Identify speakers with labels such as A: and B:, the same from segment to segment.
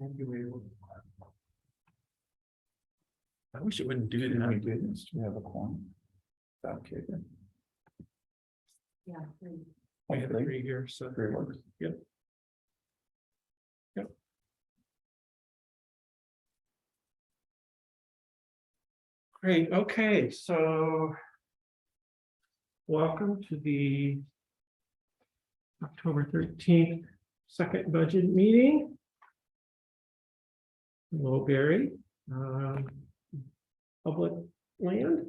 A: I wish it wouldn't do
B: Can we
A: that.
B: do this? Do we have a quorum? Okay, then.
C: Yeah.
A: We have three here, so.
B: Three works.
A: Yep. Great, okay, so. Welcome to the October 13th, second budget meeting. Hello, Barry. Public land.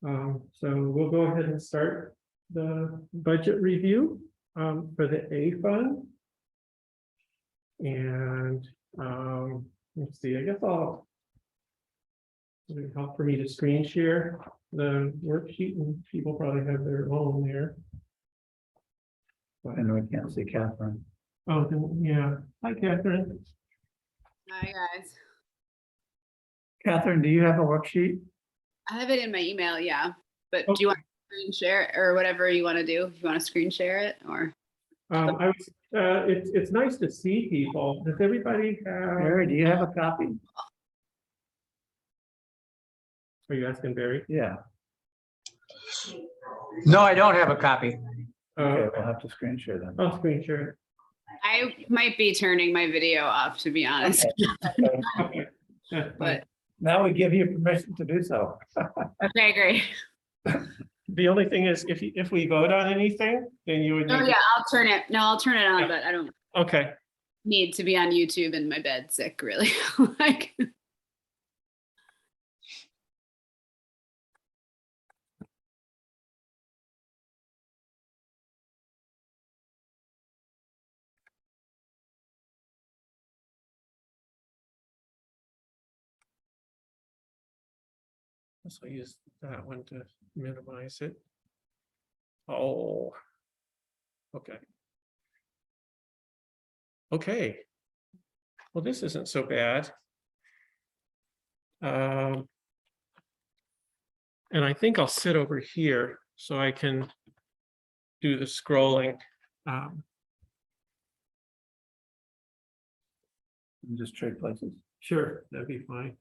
A: So we'll go ahead and start the budget review for the A fund. And let's see, I guess it'll help for me to screen share the worksheet, and people probably have their own there.
B: And we can't see Catherine.
A: Oh, then, yeah. Hi, Catherine.
C: Hi, guys.
B: Catherine, do you have a worksheet?
C: I have it in my email, yeah. But
A: Okay.
C: do you want to screen share it or whatever you want to do? If you want to screen share it or?
A: It's nice to see people. Does everybody have?
B: Barry, do you have a copy?
A: Are you asking Barry?
B: Yeah.
D: No, I don't have a copy.
B: Okay, we'll have to screen share then.
A: I'll screen share.
C: I might be turning my video off, to be honest.
A: Okay. That's fine.
C: But
B: Now we give you permission to do so.
C: okay, great.
A: The only thing is, if we vote on anything, then you would.
C: Oh
A: need-
C: yeah, I'll turn it. No, I'll turn it on,
A: Yeah.
C: but I don't
A: Okay,
C: need to be on YouTube in my bed sick, really. Like,
A: so I'll use that one to minimize it. Oh. Okay. Okay. Well, this isn't so bad. And I think I'll sit over here so I can do the scrolling.
B: Just trade places.
A: Sure, that'd be fine.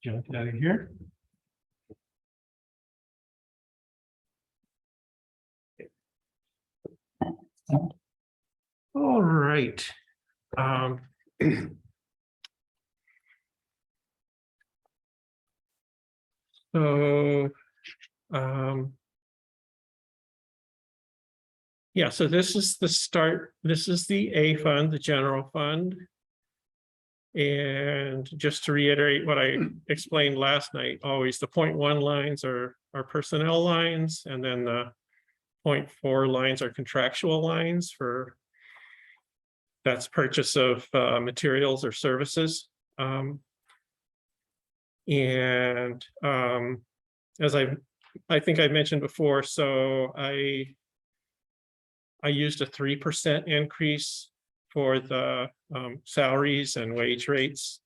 A: Jump out of here. All right. So, yeah, so this is the start. This is the A fund, the general fund. And just to reiterate what I explained last night, always the 0.1 lines are personnel lines, and then the 0.4 lines are contractual lines for that's purchase of materials or services. As I think I mentioned before, so I used a 3% increase for the salaries and wage rates.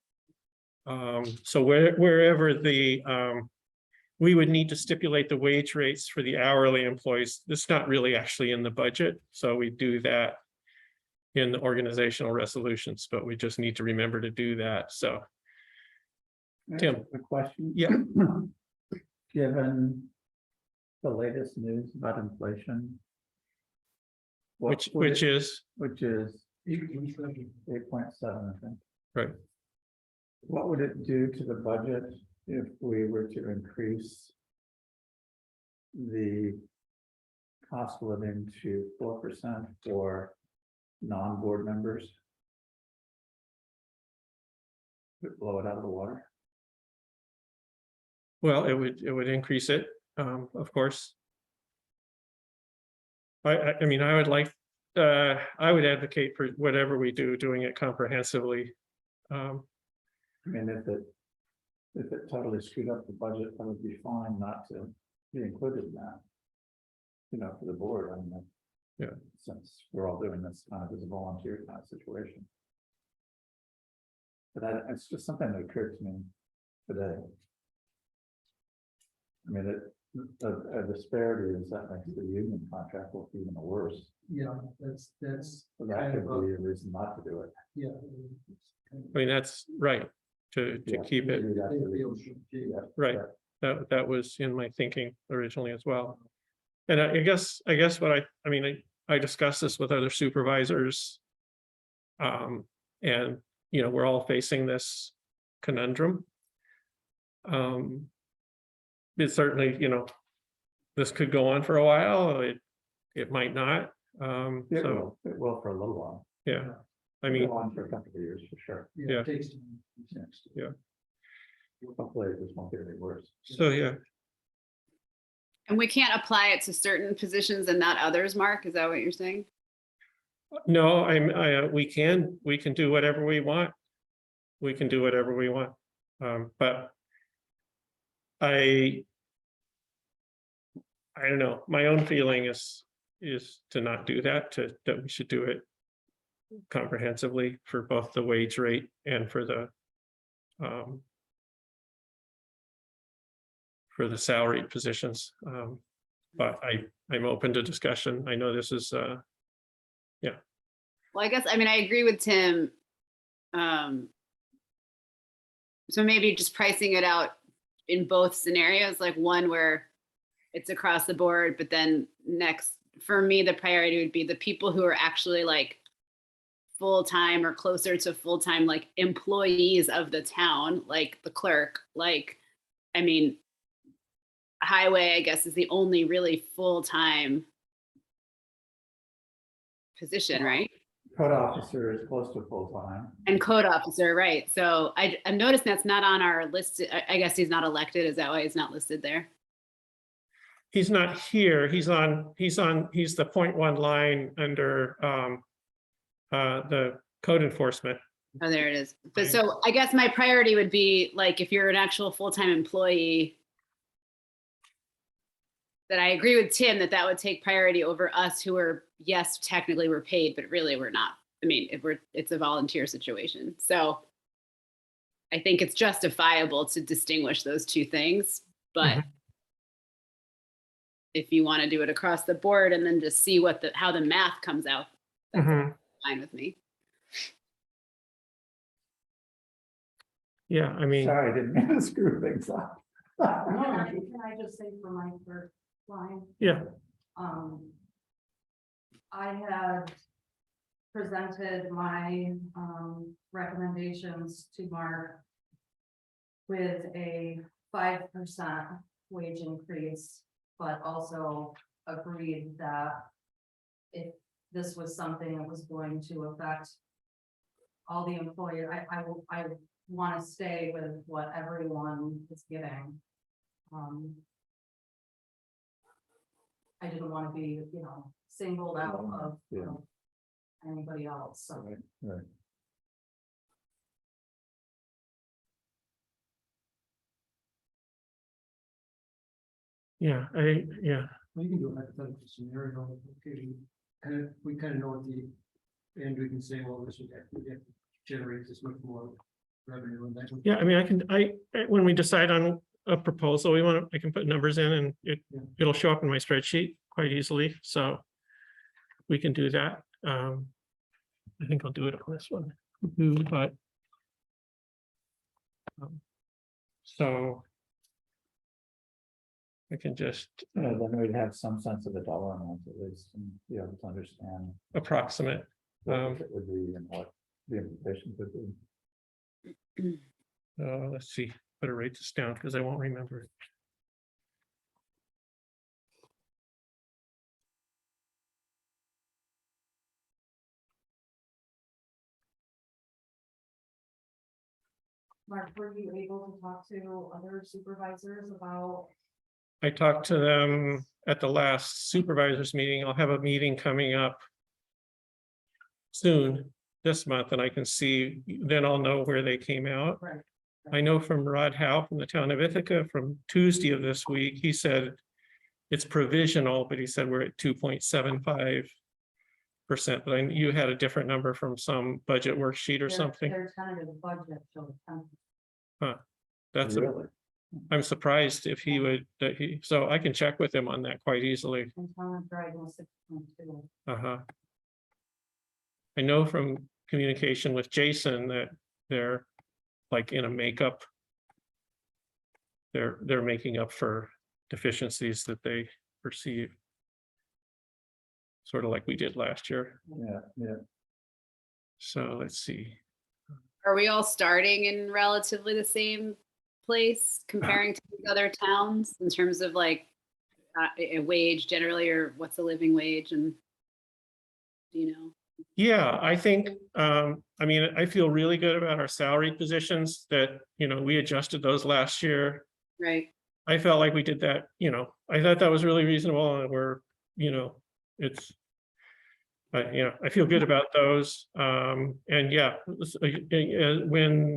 A: So wherever we would need to stipulate the wage rates for the hourly employees. This is not really actually in the budget, so we do that in the organizational resolutions, but we just need to remember to do that. So, Tim.
B: The question.
A: Yeah.
B: Given the latest news about inflation.
A: which is
B: Which is 8.7, I think.
A: right.
B: What would it do to the budget if we were to increase the cost of living to 4% for non-board members? Would it blow it out of the water?
A: Well, it would increase it, of course. I mean, I would like, I would advocate for whatever we do, doing it comprehensively.
B: I mean, if it totally screwed up the budget, that would be fine not to be included in that. You know, for the board, I mean.
A: Yeah.
B: Since we're all doing this kind of as a volunteer kind of situation. But it's just something that occurred to me today. I mean, a disparity is that makes the union contract look even worse.
D: Yeah, that's,
B: So that
D: Kind
B: could
D: of a-
B: be a reason not to do it.
D: yeah.
A: I mean, that's right, to
B: Yeah,
A: keep it,
B: maybe that's the
D: Maybe
B: reason.
D: it should be.
B: Yeah,
A: right, that was in my thinking originally as well. And I guess what I mean, I discussed this with other supervisors. And, you know, we're all facing this conundrum. It certainly, you know, this could go on for a while, it might not. So,
B: It will for a little while.
A: yeah, I
B: It'll
A: mean,
B: go on for a couple of years for sure.
A: Yeah.
D: It takes.
A: Yeah.
B: Hopefully this won't get any worse.
A: so, yeah,
C: And we can't apply it to certain positions and not others, Mark? Is that what you're saying?
A: no, we can do whatever we want. We can do whatever we want, but I don't know, my own feeling is to not do that, that we should do it comprehensively for both the wage rate and for the salaried positions. But I'm open to discussion. I know this is,
C: Well, I guess, I mean, I agree with Tim. So maybe just pricing it out in both scenarios, like one where it's across the board, but then next, for me, the priority would be the people who are actually like full-time or closer to full-time, like employees of the town, like the clerk, like, I mean, highway, I guess, is the only really full-time position, right?
B: Code officer is close to full-time.
C: And code officer, right? So I'm noticing that's not on our list. I guess he's not elected. Is that why he's not listed there?
A: he's not here, he's the 0.1 line under the code enforcement.
C: Oh, there it is. But
A: Right.
C: so I guess my priority would be like, if you're an actual full-time employee, that I agree with Tim that would take priority over us who are, yes, technically we're paid, but really we're not. I mean, it's a volunteer situation. So I think it's justifiable to distinguish those two things, but
A: Mhm.
C: if you want to do it across the board and then just see how the math comes out, that's
A: Mhm.
C: fine with me.
A: Yeah, I mean,
B: Sorry, I didn't mean to screw things up.
E: Can I just say for my first line?
A: yeah,
E: I had presented my recommendations to Mark with a 5% wage increase, but also agreed that if this was something that was going to affect all the employer, I want to stay with what everyone is getting. I didn't want to be, singled out of
B: Yeah.
E: anybody else, so.
B: Right, right.
A: yeah, yeah,
D: We can do a hypothetical scenario, okay, we kind of know what and we can say, well, this would generate this much more revenue and that.
A: yeah, I mean, when we decide on a proposal, I can put numbers in and it'll show up in my spreadsheet quite easily, so we can do that. I think I'll do it on this one, but so I can just
B: Then we'd have some sense of the dollar amount at least, and be able to understand
A: approximate.
B: what it would be and what the implications would be.
A: Let's see, better write this down because I won't remember it.
E: Mark, were you able to talk to other supervisors about?
A: I talked to them at the last supervisors meeting. I'll have a meeting coming up soon this month, and I can see, then I'll know where they came out.
E: Right.
A: I know from Rod Howe from the town of Ithaca from Tuesday of this week, he said it's provisional, but he said we're at 2.75%. But you had a different number from some budget worksheet or something.
E: Their tentative budget showed 10%.
A: That's
B: Really?
A: I'm surprised if he would, so I can check with him on that quite easily.
E: And town of Dryden was 6.2.
A: Uh-huh. I know from communication with Jason that they're like in a makeup. They're making up for deficiencies that they perceive. Sort of like we did last year.
B: Yeah.
A: So let's see.
C: Are we all starting in relatively the same place comparing to these other towns in terms of like a wage generally, or what's a living wage, and do you know?
A: Yeah, I think, I mean, I feel really good about our salary positions that, we adjusted those last year.
C: Right.
A: I felt like we did that, I thought that was really reasonable and it's. I feel good about those. And yeah, when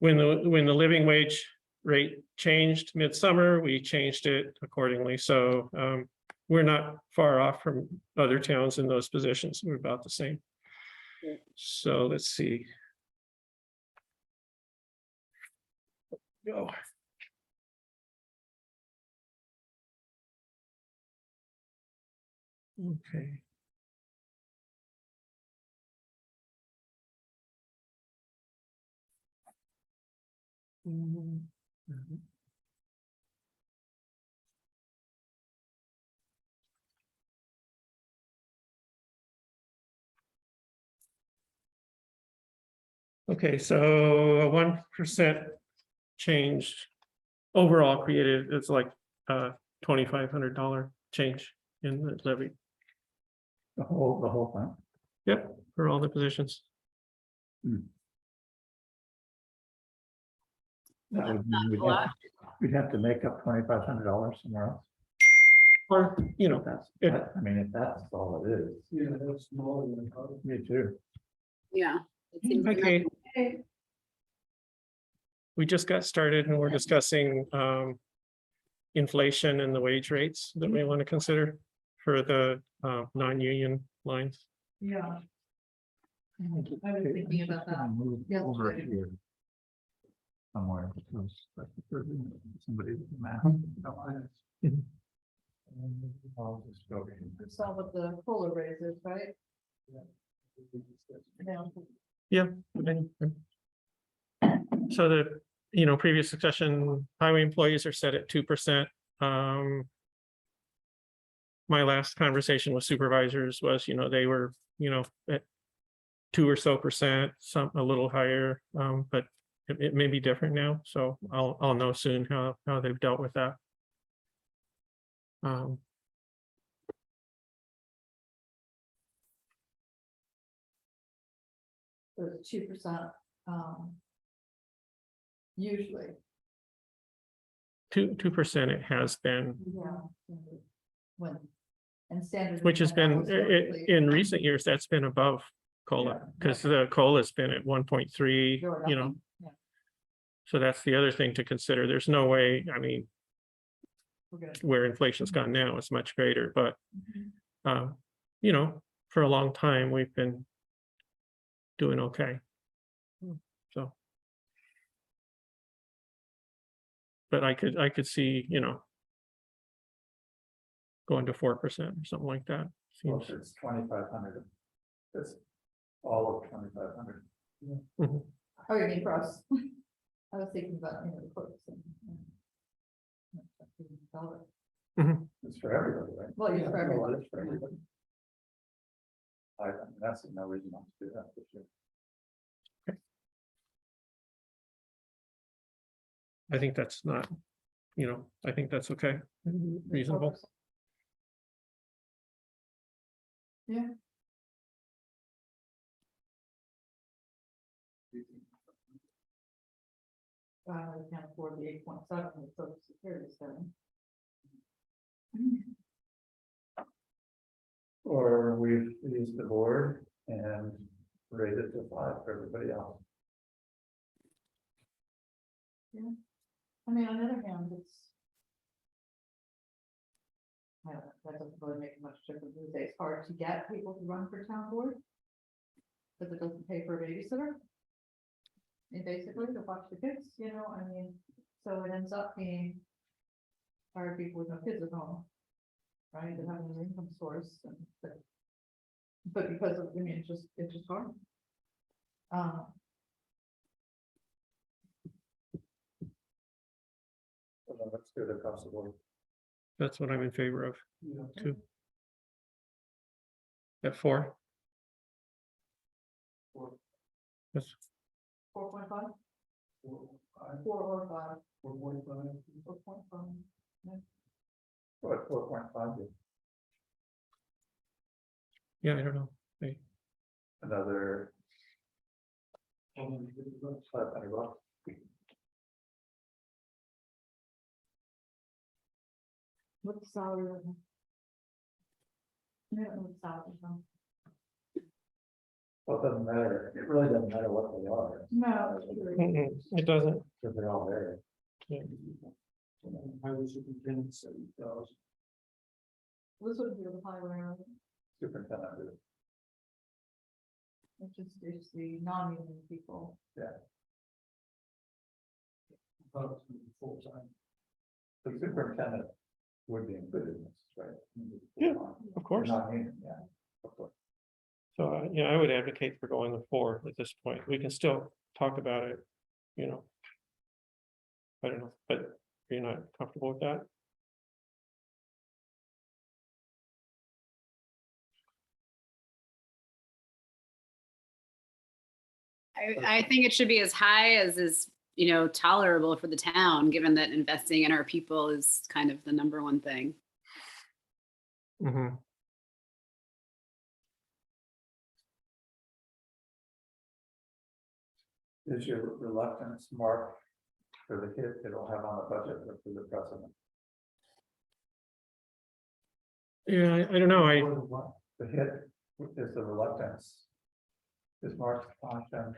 A: the living wage rate changed midsummer, we changed it accordingly. So, we're not far off from other towns in those positions. We're about the same.
C: Yeah.
A: So let's see. Go. Okay. Mhm. Okay, so a 1% change overall created, it's like $2,500 change in the levy.
B: The whole thing.
A: Yep, for all the positions.
B: That would mean
C: A lot.
B: we'd have to make up $2,500 somewhere else.
A: Or,
B: That's,
A: If-
B: I mean, if that's all it is,
D: Yeah, that's smaller than.
B: me too.
C: Yeah. It seems to
A: okay,
C: make-
A: we just got started and we're discussing inflation and the wage rates that we want to consider for the non-union lines.
E: Yeah. I was thinking about that.
B: Move
E: Yeah.
B: over here. Somewhere, because like, somebody with the map. I'll just go here.
E: Saw what the COLA raises, right?
A: Yeah. So the, previous discussion, highway employees are set at 2%. My last conversation with supervisors was, they were, at 2 or so percent, some a little higher, but it may be different now. So I'll know soon how they've dealt with that.
E: It's 2%, usually.
A: 2% it has been,
E: Yeah. When, and standard.
A: which has been
E: historically-
A: in recent years, that's been above COLA,
B: Yeah.
A: because the COLA's been at 1.3,
E: Sure, nothing. Yeah,
A: so that's the other thing to consider. There's no way, I mean,
E: we're good.
A: where inflation's gone now is much greater, but
E: Mhm.
A: for a long time, we've been doing okay. So. But I could see, going to 4% or something like that.
B: Well,
A: Seems,
B: if it's 2,500. That's all of 2,500.
A: Mhm.
E: Oh, you mean for us? I was thinking about, the quotes and.
B: It's for everybody, right?
E: Well, yeah, for everybody.
B: It's for everybody. I mean, that's no reason not to do that this year.
A: I think that's not, I think that's okay, reasonable.
E: Yeah. I can't afford the 8.7 with social security spending.
B: Or we've used the board and raised it to 5 for everybody else.
E: I mean, on the other hand, it's. I don't know, that doesn't really make much difference these days. It's hard to get people to run for town board. Because it doesn't pay for a babysitter.
F: basically to watch the kids, you know, I mean, so it ends up being. Tired people with no kids at home. Right, they have an income source and, but because of, I mean, it's just hard.
B: Let's do it across the board.
A: That's what I'm in favor of,
D: Yeah.
A: too. At 4. That's
F: 4.5,
D: Four, five,
F: 4 or 5,
D: 4.5.
F: 4.5.
B: What, 4.5,
A: yeah, I don't know.
B: another
D: $500.
B: 500 bucks.
F: What's the salary? right now? I don't know what the salary is.
B: Well, it doesn't matter, it really doesn't matter what they are.
F: No.
A: It doesn't.
B: Because they're all there.
D: Highway superintendent, 70,000.
F: This would be the highway,
B: Superintendent,
F: which is the non-union people.
D: Thought it was gonna be full-time.
B: the superintendent would be included in this, right?
A: Yeah, of course.
B: Not me, yeah. Of course.
A: So, yeah, I would advocate for going with 4 at this point. We can still talk about it, you know. I don't know, but you're not comfortable with that?
C: I think it should be as high as is, tolerable for the town, given that investing in our people is kind of the number one thing.
A: Mm-hmm.
B: Is your reluctance marked for the hit it'll have on the budget or for the precedent?
A: Yeah, I don't know,
B: The hit is the reluctance. Is marked caution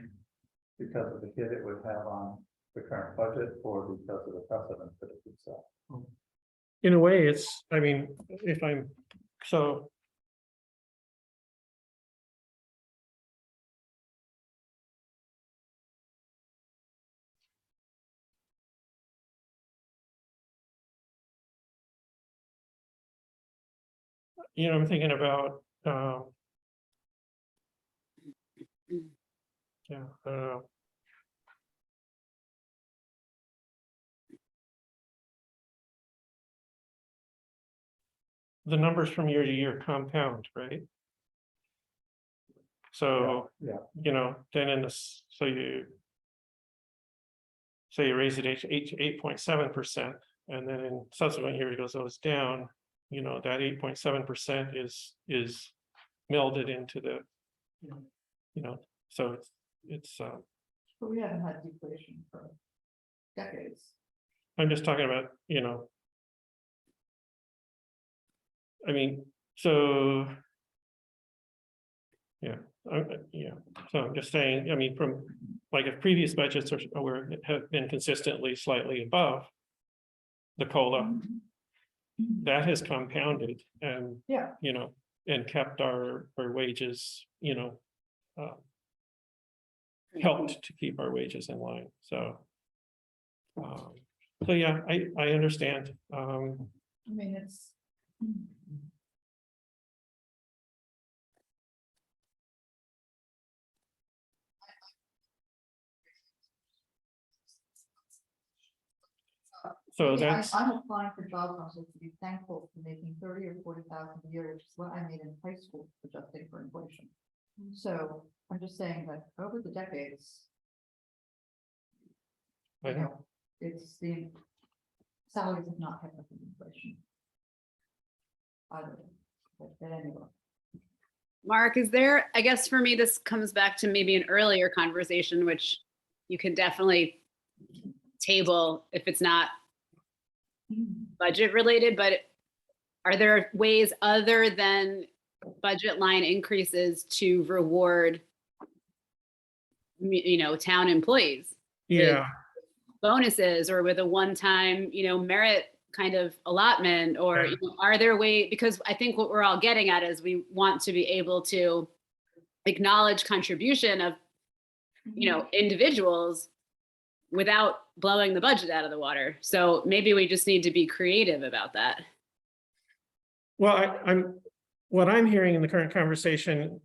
B: because of the hit it would have on the current budget or because of the precedent that it could set?
A: in a way, it's, I mean, if I'm, so. I'm thinking about, yeah, I don't know. The numbers from year to year compound, right? So,
B: Yeah.
A: then in this, so you raise it 8.7%, and then in subsequent year it goes down, that 8.7% is melded into the, so it's,
F: But we haven't had deflation for decades.
A: I'm just talking about, I mean, so. Yeah, so I'm just saying, I mean, from, like, if previous budgets have been consistently slightly above the COLA, that has compounded and,
F: Yeah.
A: and kept our wages, helped to keep our wages in line, so. So, yeah, I understand,
F: I mean, it's.
A: so
F: Yeah,
A: that's,
F: I'm applying for jobs, I'm supposed to be thankful for making 30 or 40,000 a year, which is what I made in high school, adjusting for inflation. So I'm just saying that over the decades.
A: I know.
F: It's the salaries have not kept up with inflation. Either, but anyway.
C: Mark, is there, I guess for me, this comes back to maybe an earlier conversation, which you can definitely table if it's not budget related, but are there ways other than budget line increases to reward, town employees?
A: yeah,
C: Bonuses or with a one-time, merit kind of allotment, or
A: Yeah.
C: Are there ways, because I think what we're all getting at is we want to be able to acknowledge contribution of you know, individuals without blowing the budget out of the water. So maybe we just need to be creative about that.
A: Well, what I'm hearing in the current conversation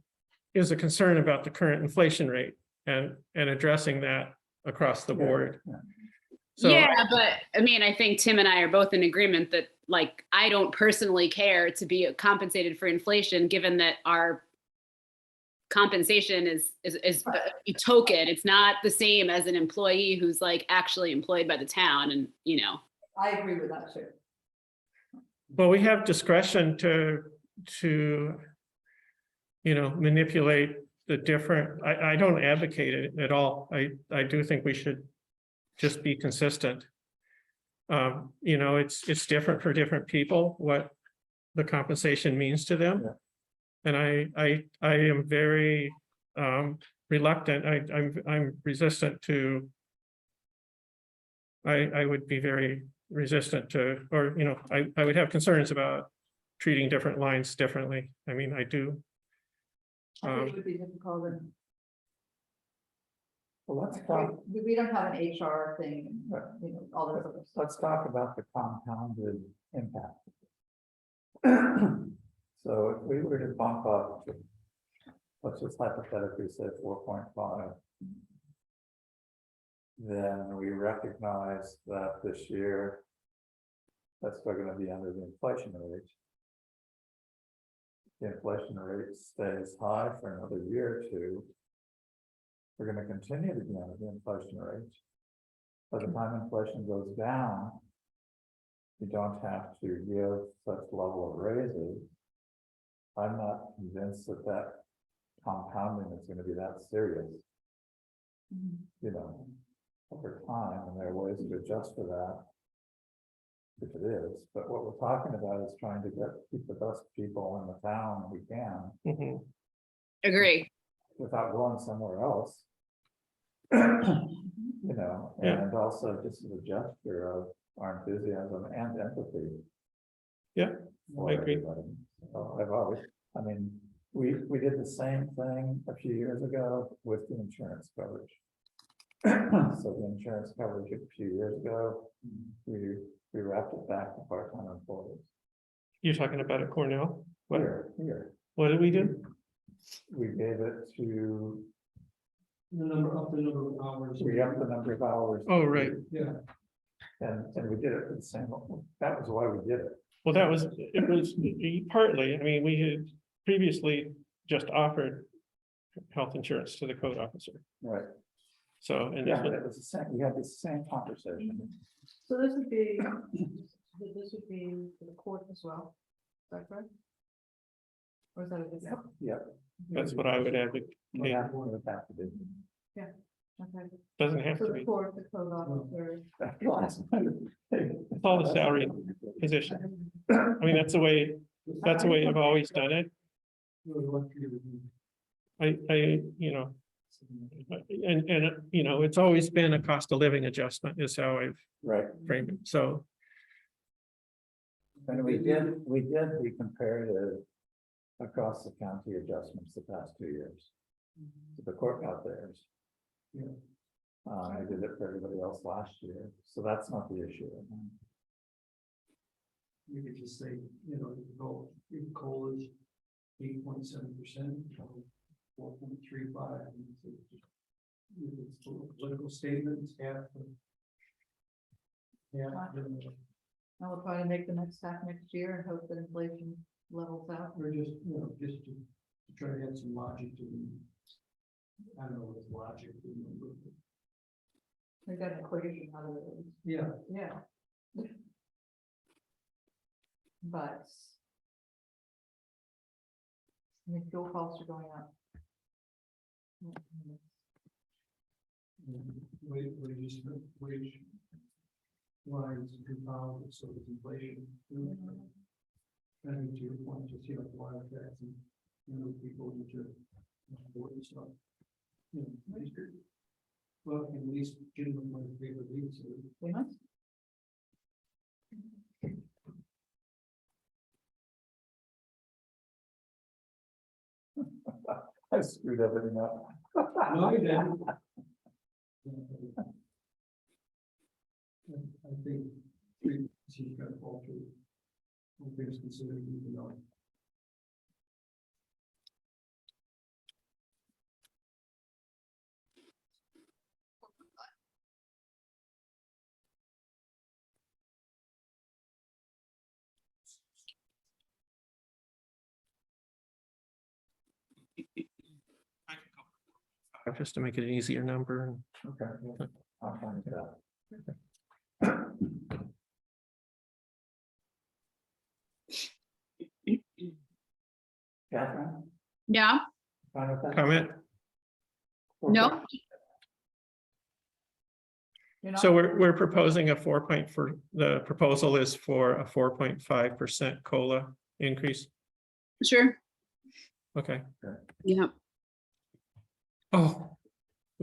A: is a concern about the current inflation rate and addressing that across the board.
B: Yeah.
A: So,
C: Yeah, but I mean, I think Tim and I are both in agreement that like, I don't personally care to be compensated for inflation, given that our compensation is a token. It's not the same as an employee who's like actually employed by the town and, you know.
F: I agree with that too.
A: but we have discretion to, you know, manipulate the different, I don't advocate it at all. I do think we should just be consistent. You know, it's different for different people, what the compensation means to them.
B: Yeah.
A: And I am very reluctant, I'm resistant to. I would be very resistant to, or, you know, I would have concerns about treating different lines differently. I mean, I do.
F: I think it would be difficult and
B: Well, let's talk,
F: we don't have an HR thing, and, you know, all this other stuff.
B: let's talk about the compounded impact. So if we were to bump up, let's just hypothetically say 4.5. Then we recognize that this year. That's still gonna be under the inflation rate. The inflation rate stays high for another year or two. We're gonna continue to be under the inflation rate. By the time inflation goes down. You don't have to give such level of raises. I'm not convinced that that compounding is gonna be that serious. You know, over time, and there are ways to adjust for that. If it is, but what we're talking about is trying to keep the best people in the town we can,
A: Mhm.
C: Agree.
B: without going somewhere else. You know,
A: Yeah.
B: and also just as a gesture of our enthusiasm and empathy.
A: Yeah,
B: for
A: I agree.
B: everybody. So I've always, I mean, we did the same thing a few years ago with the insurance coverage. So the insurance coverage a few years ago, we wrapped it back to part-time employees.
A: You're talking about at Cornell? What,
B: Here,
A: what did we do?
B: we gave it to,
D: The number of hours.
B: we upped the number of hours.
A: Oh, right.
D: Yeah,
B: And we did it for the same, that was why we did it.
A: Well, it was partly, I mean, we had previously just offered health insurance to the code officer.
B: Right.
A: So, and
B: Yeah, but it was the same, we had the same conversation.
F: So this would be for the court as well, is that correct? Or is that a different?
B: Yeah.
A: that's what I would advocate.
B: What happened would have to do.
F: Okay,
A: Doesn't have
F: so
A: to
F: the
A: be.
F: court, the code officer.
A: It's all the salary position. I mean, that's the way I've always done it. You know, and, you know, it's always been a cost of living adjustment is how I've
B: Right,
A: framed it. So,
B: and we did the comparative across the county adjustments the past 2 years. So the court got theirs.
D: Yeah.
B: I did it for everybody else last year, so that's not the issue.
D: You could just say, you know, the goal is 8.7%, 4.35. It's a political statement, it's half. Yeah.
F: I will try to make the next half next year and hope that inflation levels out.
D: Or just, you know, just to try to add some logic to the. I don't know what logic.
F: We got an equation out of it.
D: Yeah.
F: Yeah. But. I mean, fuel costs are going up.
D: Wage lines compound, so it's inflation. I think to your point, just, you know, why effects and, you know, people which are important stuff. You know, it's good. Well, at least give them my favorite leads.
F: We must.
B: I screwed everything up.
D: No, you didn't. I think she's got to fall through. All things considered, you know.
A: Just to make it an easier number.
B: Okay, yeah, I'll find it out. Catherine,
C: Yeah,
B: fine with that?
A: Comment?
C: no,
F: You're not-
A: So we're proposing a 4 for, the proposal is for a 4.5% COLA increase.
C: sure,
A: Okay.
C: yeah.
A: Oh,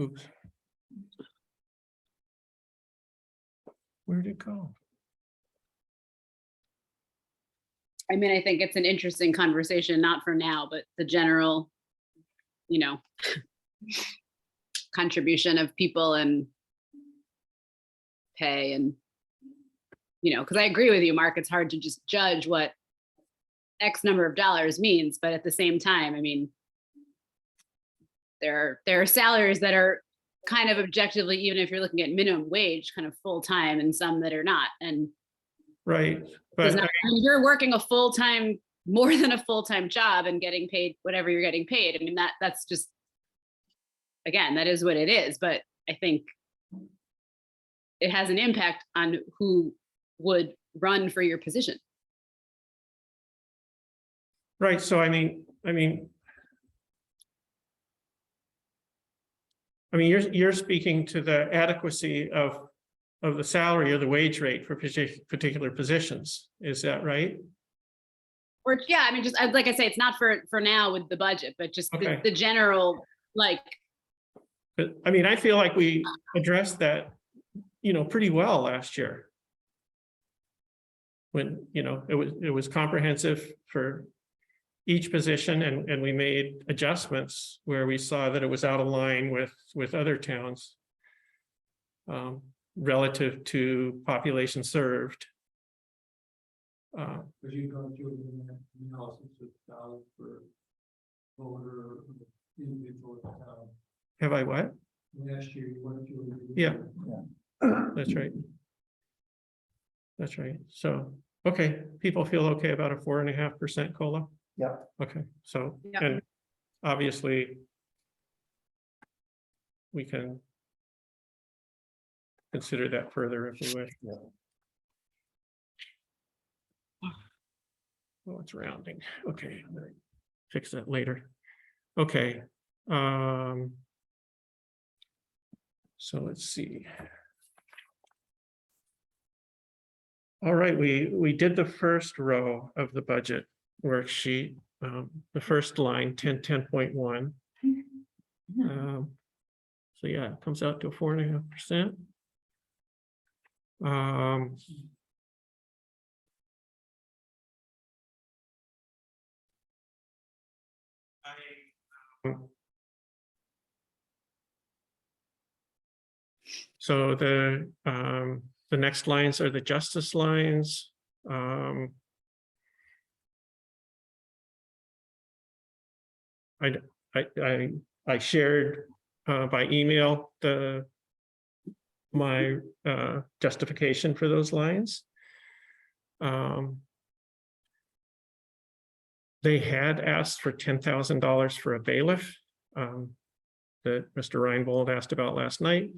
A: oops. Where'd it go?
C: I mean, I think it's an interesting conversation, not for now, but the general, you know, contribution of people and pay and, you know, because I agree with you, Mark, it's hard to just judge what X number of dollars means, but at the same time, I mean, there are salaries that are kind of objectively, even if you're looking at minimum wage, kind of full-time, and some that are not. And
A: Right,
C: does
A: but
C: not- I mean, you're working a full-time, more than a full-time job and getting paid whatever you're getting paid. I mean, that's just, again, that is what it is. But I think it has an impact on who would run for your position.
A: right, so I mean, you're speaking to the adequacy of the salary or the wage rate for particular positions. Is that right?
C: Or, yeah, I mean, just like I say, it's not for now with the budget, but just
A: Okay.
C: the general, like,
A: But I mean, I feel like we addressed that, pretty well last year. When, it was comprehensive for each position, and we made adjustments where we saw that it was out of line with other towns. Relative to population served.
D: Because you've gone through an analysis of dollars for voter individual in the town.
A: Have I what?
D: Last year, you went through.
A: Yeah. That's right. That's right. So, okay, people feel okay about a 4.5% COLA?
B: Yep.
A: Okay, so,
C: Yeah.
A: and obviously we can consider that further if we wish.
B: Yeah.
A: Oh, it's rounding. Okay, I'm gonna fix that later. Okay. So let's see. All right, we did the first row of the budget worksheet, the first line, 10.1. So yeah, it comes out to 4.5%. So the next lines are the justice lines. I shared by email my justification for those lines. They had asked for $10,000 for a bailiff that Mr. Reinbold asked about last night.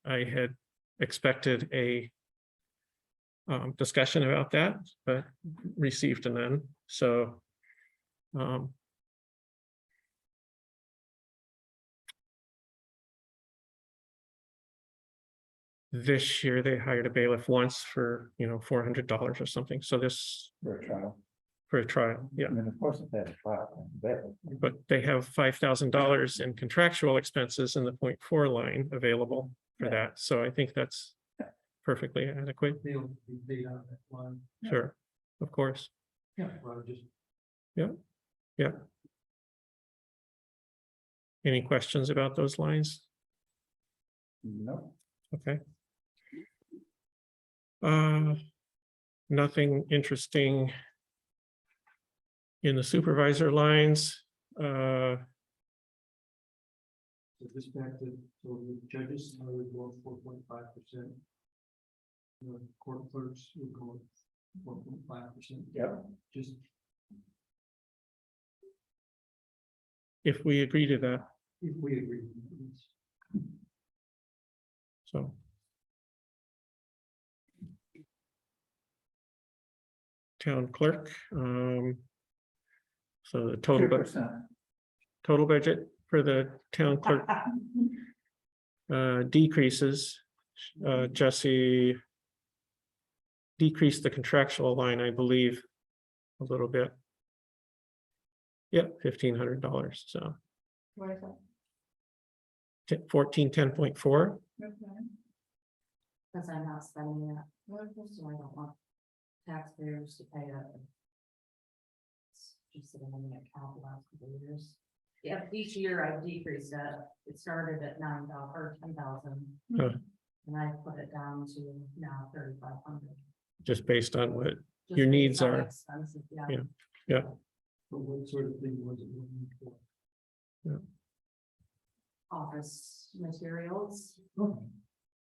A: I had expected a discussion about that, but received none. So this year they hired a bailiff once for, $400 or something. So this
B: For a trial.
A: for a trial, yeah.
B: I mean, of course, if they had a trial,
A: But they have $5,000 in contractual expenses in the 0.4 line available for that. So I think that's perfectly adequate.
D: They'll be paid out of that line.
A: Sure, of course.
D: Yeah. Well, just.
A: Yeah. Any questions about those lines?
B: No,
A: Okay. Nothing interesting in the supervisor lines.
D: So this back to, so the judges salary would go 4.5%. The court clerks would go 4.5%.
B: yep,
D: Just
A: If we agree to that,
D: if we agree.
A: so. Town clerk, so the total,
B: 2%.
A: total budget for the town clerk decreases. Jesse decreased the contractual line, I believe, a little bit. Yep, $1,500, so
F: Where is that?
A: 1410.4.
F: Okay.
E: Because I'm not spending it,
F: Where is this?
E: so I don't want taxpayers to pay it. It's just sitting in the account the last couple of years. Yeah, each year I've decreased it. It started at 9,000 or 10,000.
A: Huh.
E: And I put it down to now 3,500.
A: Just based on what,
E: Just
A: Your
E: based
A: needs
E: on
A: are-
E: expenses, yeah.
A: Yeah.
D: But what sort of thing was it looking for?
E: Office materials,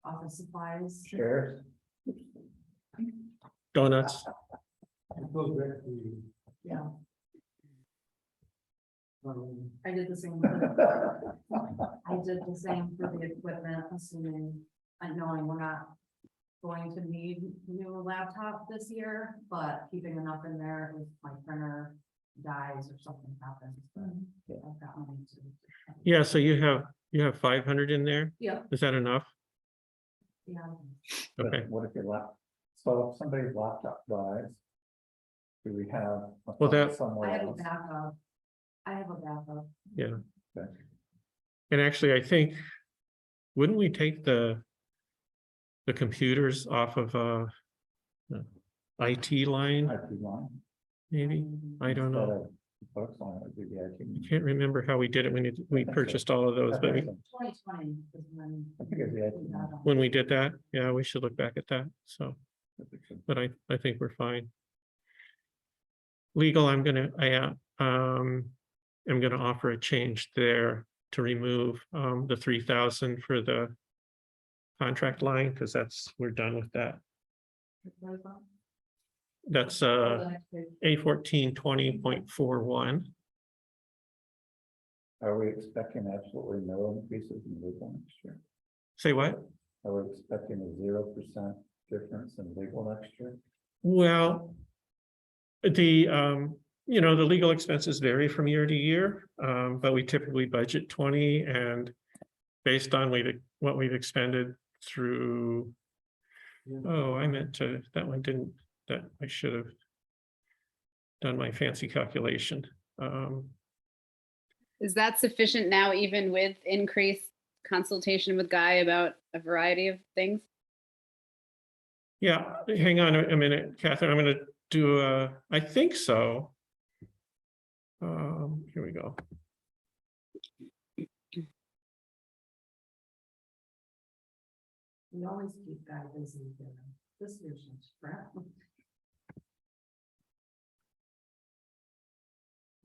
E: office supplies.
B: Shares,
A: donuts,
D: It goes back to,
E: Yeah,
D: um,
E: I did the same. I did the same for the equipment, assuming, knowing we're not going to need a new laptop this year, but keeping enough in there if my printer dies or something happens, but I've got money to.
A: yeah, so you have 500 in there,
E: Yeah,
A: is that enough?
E: yeah.
A: Okay,
B: but what if your so if somebody's laptop dies? Do we have? a
A: Well,
B: fund
A: that-
B: somewhere
E: I have a
B: else?
E: backup. I have a backup.
A: yeah,
B: Okay.
A: and actually, I think, wouldn't we take the computers off of the IT line,
B: IT line.
A: maybe? I don't know.
B: Instead of the Folks line would be the IT.
A: I can't remember how we did it when we
B: think so.
A: purchased all of those, but we,
E: 2020 is when.
B: I think it's the IT
E: we
B: line.
E: got them.
A: when we did that, yeah, we should look back at that, so, but I think we're fine. Legal, I'm gonna offer a change there to remove the 3,000 for the contract line, because we're done with that.
F: Where is that?
A: That's
F: Oh, the next page.
A: A1420.41.
B: Are we expecting absolutely no increases in legal next year?
A: Say what?
B: Are we expecting a 0% difference in legal next year?
A: Well, the the legal expenses vary from year to year, but we typically budget 20, and based on what we've expended through. Oh, I meant to, that one didn't, that I should have done my fancy calculation.
C: Is that sufficient now, even with increased consultation with Guy about a variety of things?
A: Yeah, hang on a minute, Catherine, I'm gonna do I think so. Here we go.
E: We always keep Guy busy there. This year's crap.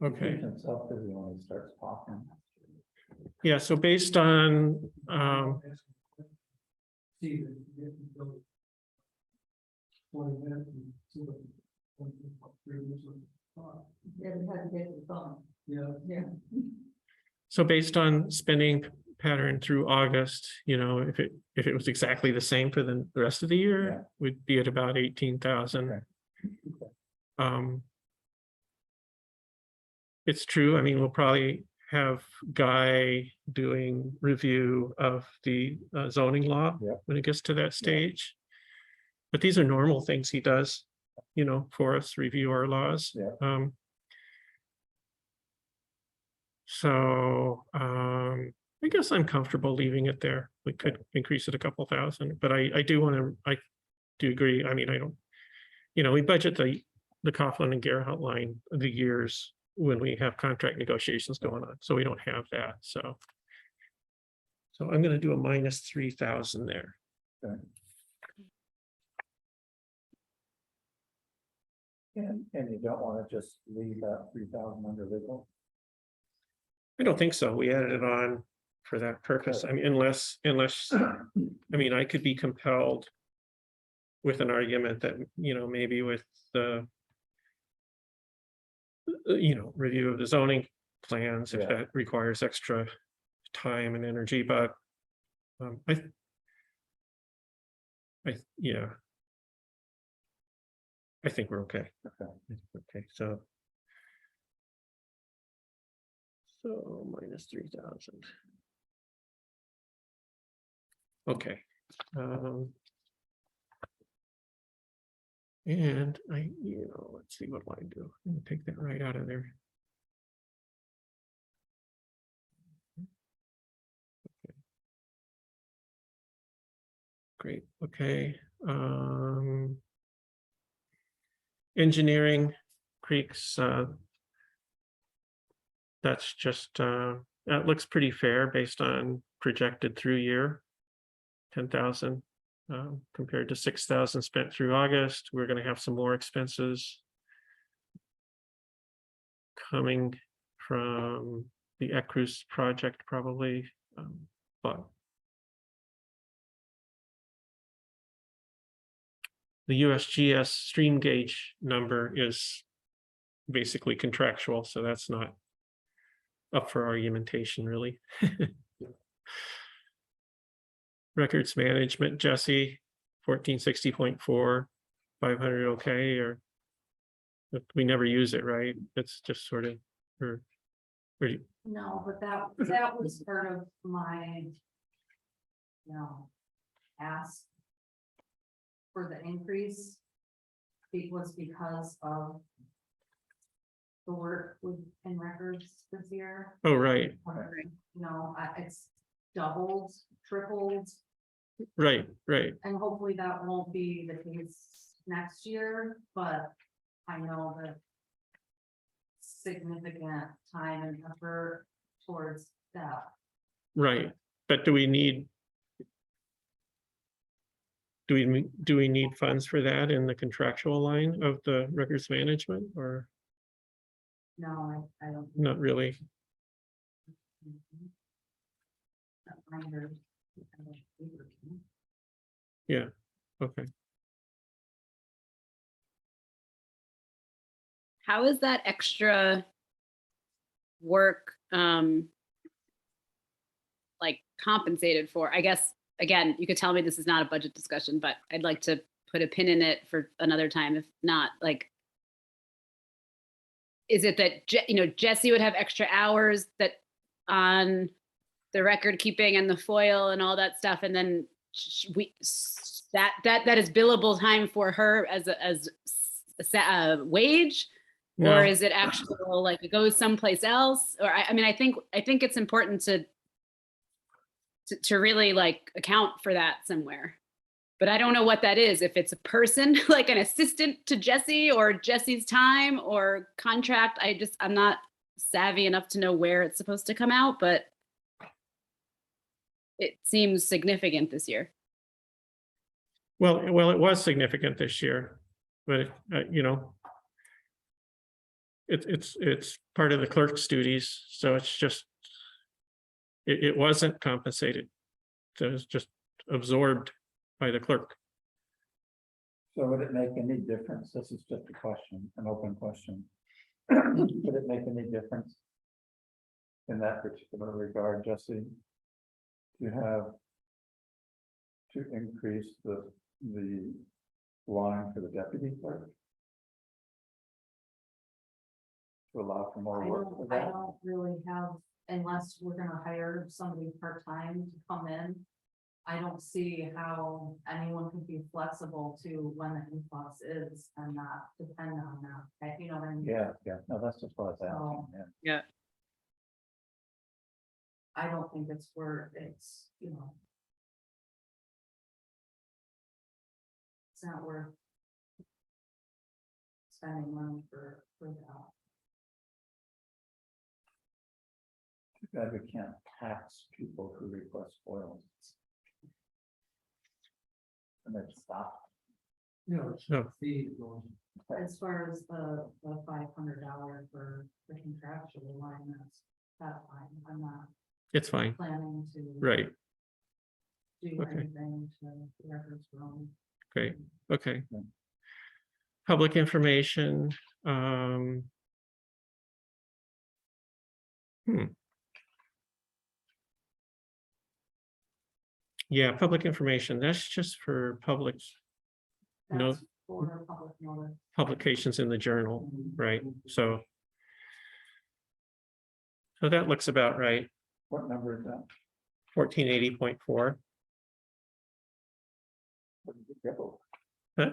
A: Okay,
B: Keeps himself busy when he starts talking.
A: yeah, so based on,
D: see that you have to build 20 minutes and see what.
F: Yeah, we had to get the phone.
D: Yeah.
F: Yeah.
A: so based on spending pattern through August, if it was exactly the same for the rest of the
B: Yeah.
A: year, we'd be at about 18,000.
B: Okay.
A: It's true, I mean, we'll probably have Guy doing review of the zoning law
B: Yep.
A: when it gets to that stage. But these are normal things he does, for us, review our laws.
B: Yeah.
A: So, I guess I'm comfortable leaving it there. We could increase it a couple thousand, but I do agree. I mean, I don't, we budget the Coughlin and Gerhardt line the years when we have contract negotiations going on, so we don't have that, so. So I'm gonna do a minus 3,000 there.
B: Okay. And you don't wanna just leave that 3,000 under legal?
A: I don't think so. We added it on for that purpose. I mean, unless, I mean, I could be compelled with an argument that, maybe with the review of the zoning plans, if
B: Yeah.
A: that requires extra time and energy, but yeah. I think we're okay.
B: Okay.
A: Okay, so minus 3,000. Okay. And let's see, what do I do? I'm gonna take that right out of there. Okay. Great, okay. Engineering Creeks, that's just, that looks pretty fair based on projected through year. 10,000 compared to 6,000 spent through August. We're going to have some more expenses coming from the ECRUS project probably, but the USGS stream gauge number is basically contractual, so that's not up for argumentation really. Records management, Jesse, 1460.4, 500 okay, or we never use it, right? It's just sort of, or
E: No, but that was part of my, ask for the increase. It was because of the work in records this year.
A: oh, right,
E: It's doubled, tripled,
A: right,
E: and hopefully that won't be the case next year, but I know that significant time and effort towards that.
A: right. But do we need funds for that in the contractual line of the records management, or
E: No, I don't.
A: not really?
E: I heard.
A: Yeah, okay.
C: How is that extra work like compensated for? I guess, again, you could tell me this is not a budget discussion, but I'd like to put a pin in it for another time. If not, like, is it that, Jesse would have extra hours that on the record keeping and the foil and all that stuff, and then that is billable time for her as a wage?
A: No.
C: Or is it actually like it goes someplace else? Or I mean, I think it's important to really like account for that somewhere. But I don't know what that is. If it's a person, like an assistant to Jesse, or Jesse's time or contract. I'm not savvy enough to know where it's supposed to come out, but it seems significant this year.
A: Well, it was significant this year, but it's part of the clerk's duties, so it's just it wasn't compensated. So it's just absorbed by the clerk.
B: So would it make any difference? This is just a question, an open question. Would it make any difference in that particular regard, Jesse? To increase the line for the deputy clerk? To allow for more work for
E: I
B: that?
E: don't really have, unless we're gonna hire somebody part-time to come in. I don't see how anyone could be flexible to when the influx is and not depend on that. You know what I mean?
B: Yeah, no, that's just what I was asking,
E: So-
B: yeah.
C: Yeah.
E: I don't think it's worth it's not worth spending money for that.
B: glad we can't tax people who request foils. And then stop.
D: You know, it's
A: No.
D: fee going.
E: As far as the $500 for the contractual line, that's fine. I'm not
A: It's fine,
E: planning to.
A: right,
E: Do
A: Okay.
E: anything to the records wrong.
A: great, okay.
B: Yeah.
A: Public information, Yeah, public information, that's just for public No.
E: That's for public notice.
A: publications in the journal, right? So that looks about right,
B: What number is that?
A: 1480.4.
B: What did you go?
A: Huh?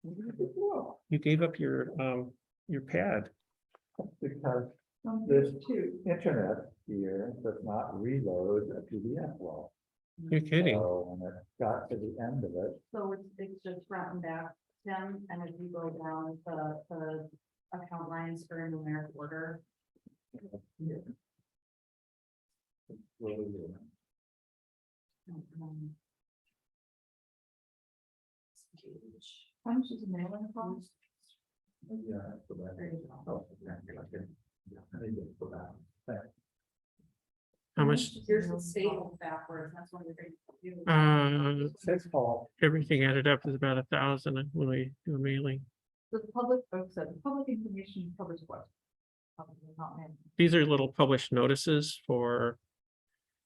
B: What did you go?
A: You gave up your pad.
B: Because
F: There's
B: this
F: two.
B: internet here does not reload a PDF well.
A: You're kidding.
B: So when it got to the end of it,
E: So it's just front and back, Tim, and if you go down the account lines are in numeric order.
B: it's really,
F: How much is the mailing cost?
B: yeah, that's the way.
E: There you go.
B: Oh, okay, okay. Yeah, I think it's for that. Thanks.
A: How much,
E: Here's the staple backwards, that's what we're going to do.
B: Says Paul,
A: everything added up is about 1,000 when we do a mailing.
F: The public, the public information covers what? Public, not mailing.
A: These are little published notices for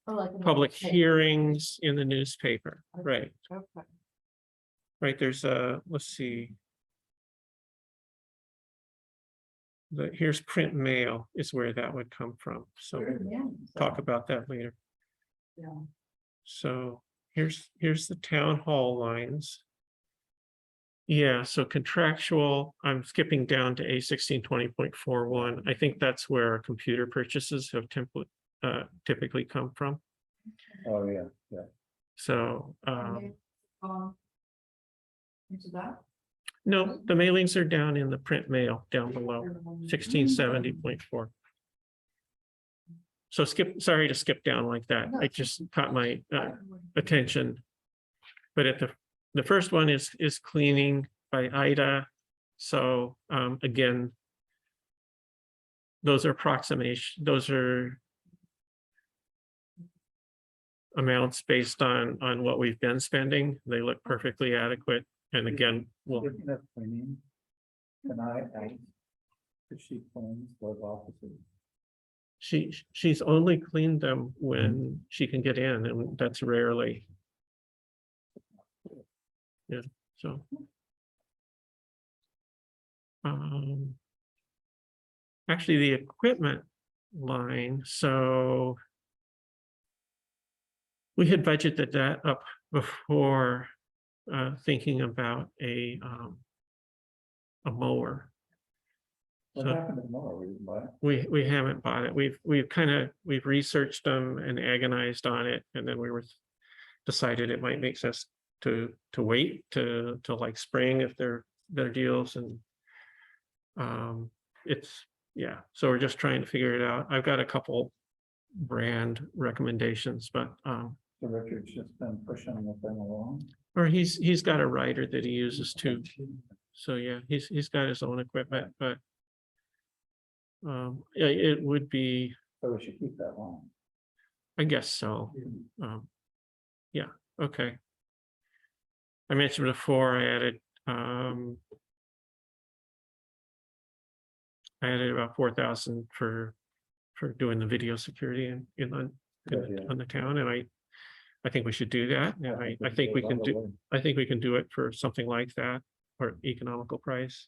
F: Oh, like in the
A: public
F: newspaper.
A: hearings in the newspaper, right?
F: Okay.
A: Right, there's let's see. Here's print mail is where that would come from, so
F: Yeah.
A: talk about that later.
E: Yeah.
A: So here's the town hall lines. Yeah, so contractual, I'm skipping down to A1620.41. I think that's where our computer purchases have typically come from.
B: oh, yeah, yeah.
A: So,
F: Okay. Into that?
A: no, the mailings are down in the print mail down below, 1670.4. So sorry to skip down like that. I just caught my attention. But at the first one is cleaning by Ida. So again, those are approximation, those are amounts based on what we've been spending. They look perfectly adequate. And again, well,
B: Speaking of cleaning, can I ask if she cleans those offices?
A: she's only cleaned them when she can get in, and that's rarely. Yeah, so. Actually, the equipment line, so. We had budgeted that up before thinking about a mower.
B: What
A: So-
B: happened to Moore? We didn't buy it?
A: We haven't bought it. We've researched them and agonized on it, and then we decided it might make sense to wait to like spring if they're deals, and so we're just trying to figure it out. I've got a couple brand recommendations, but
B: So Richard's just been pushing the thing along.
A: or he's got a rider that he uses too. So yeah, he's got his own equipment, but yeah, it would be,
B: So we should keep that line.
A: I guess so. Yeah, okay. I mentioned before I added about 4,000 for doing the video security on the town, and I think we should do that. And I think we can do, I think we can do it for something like that, or economical price.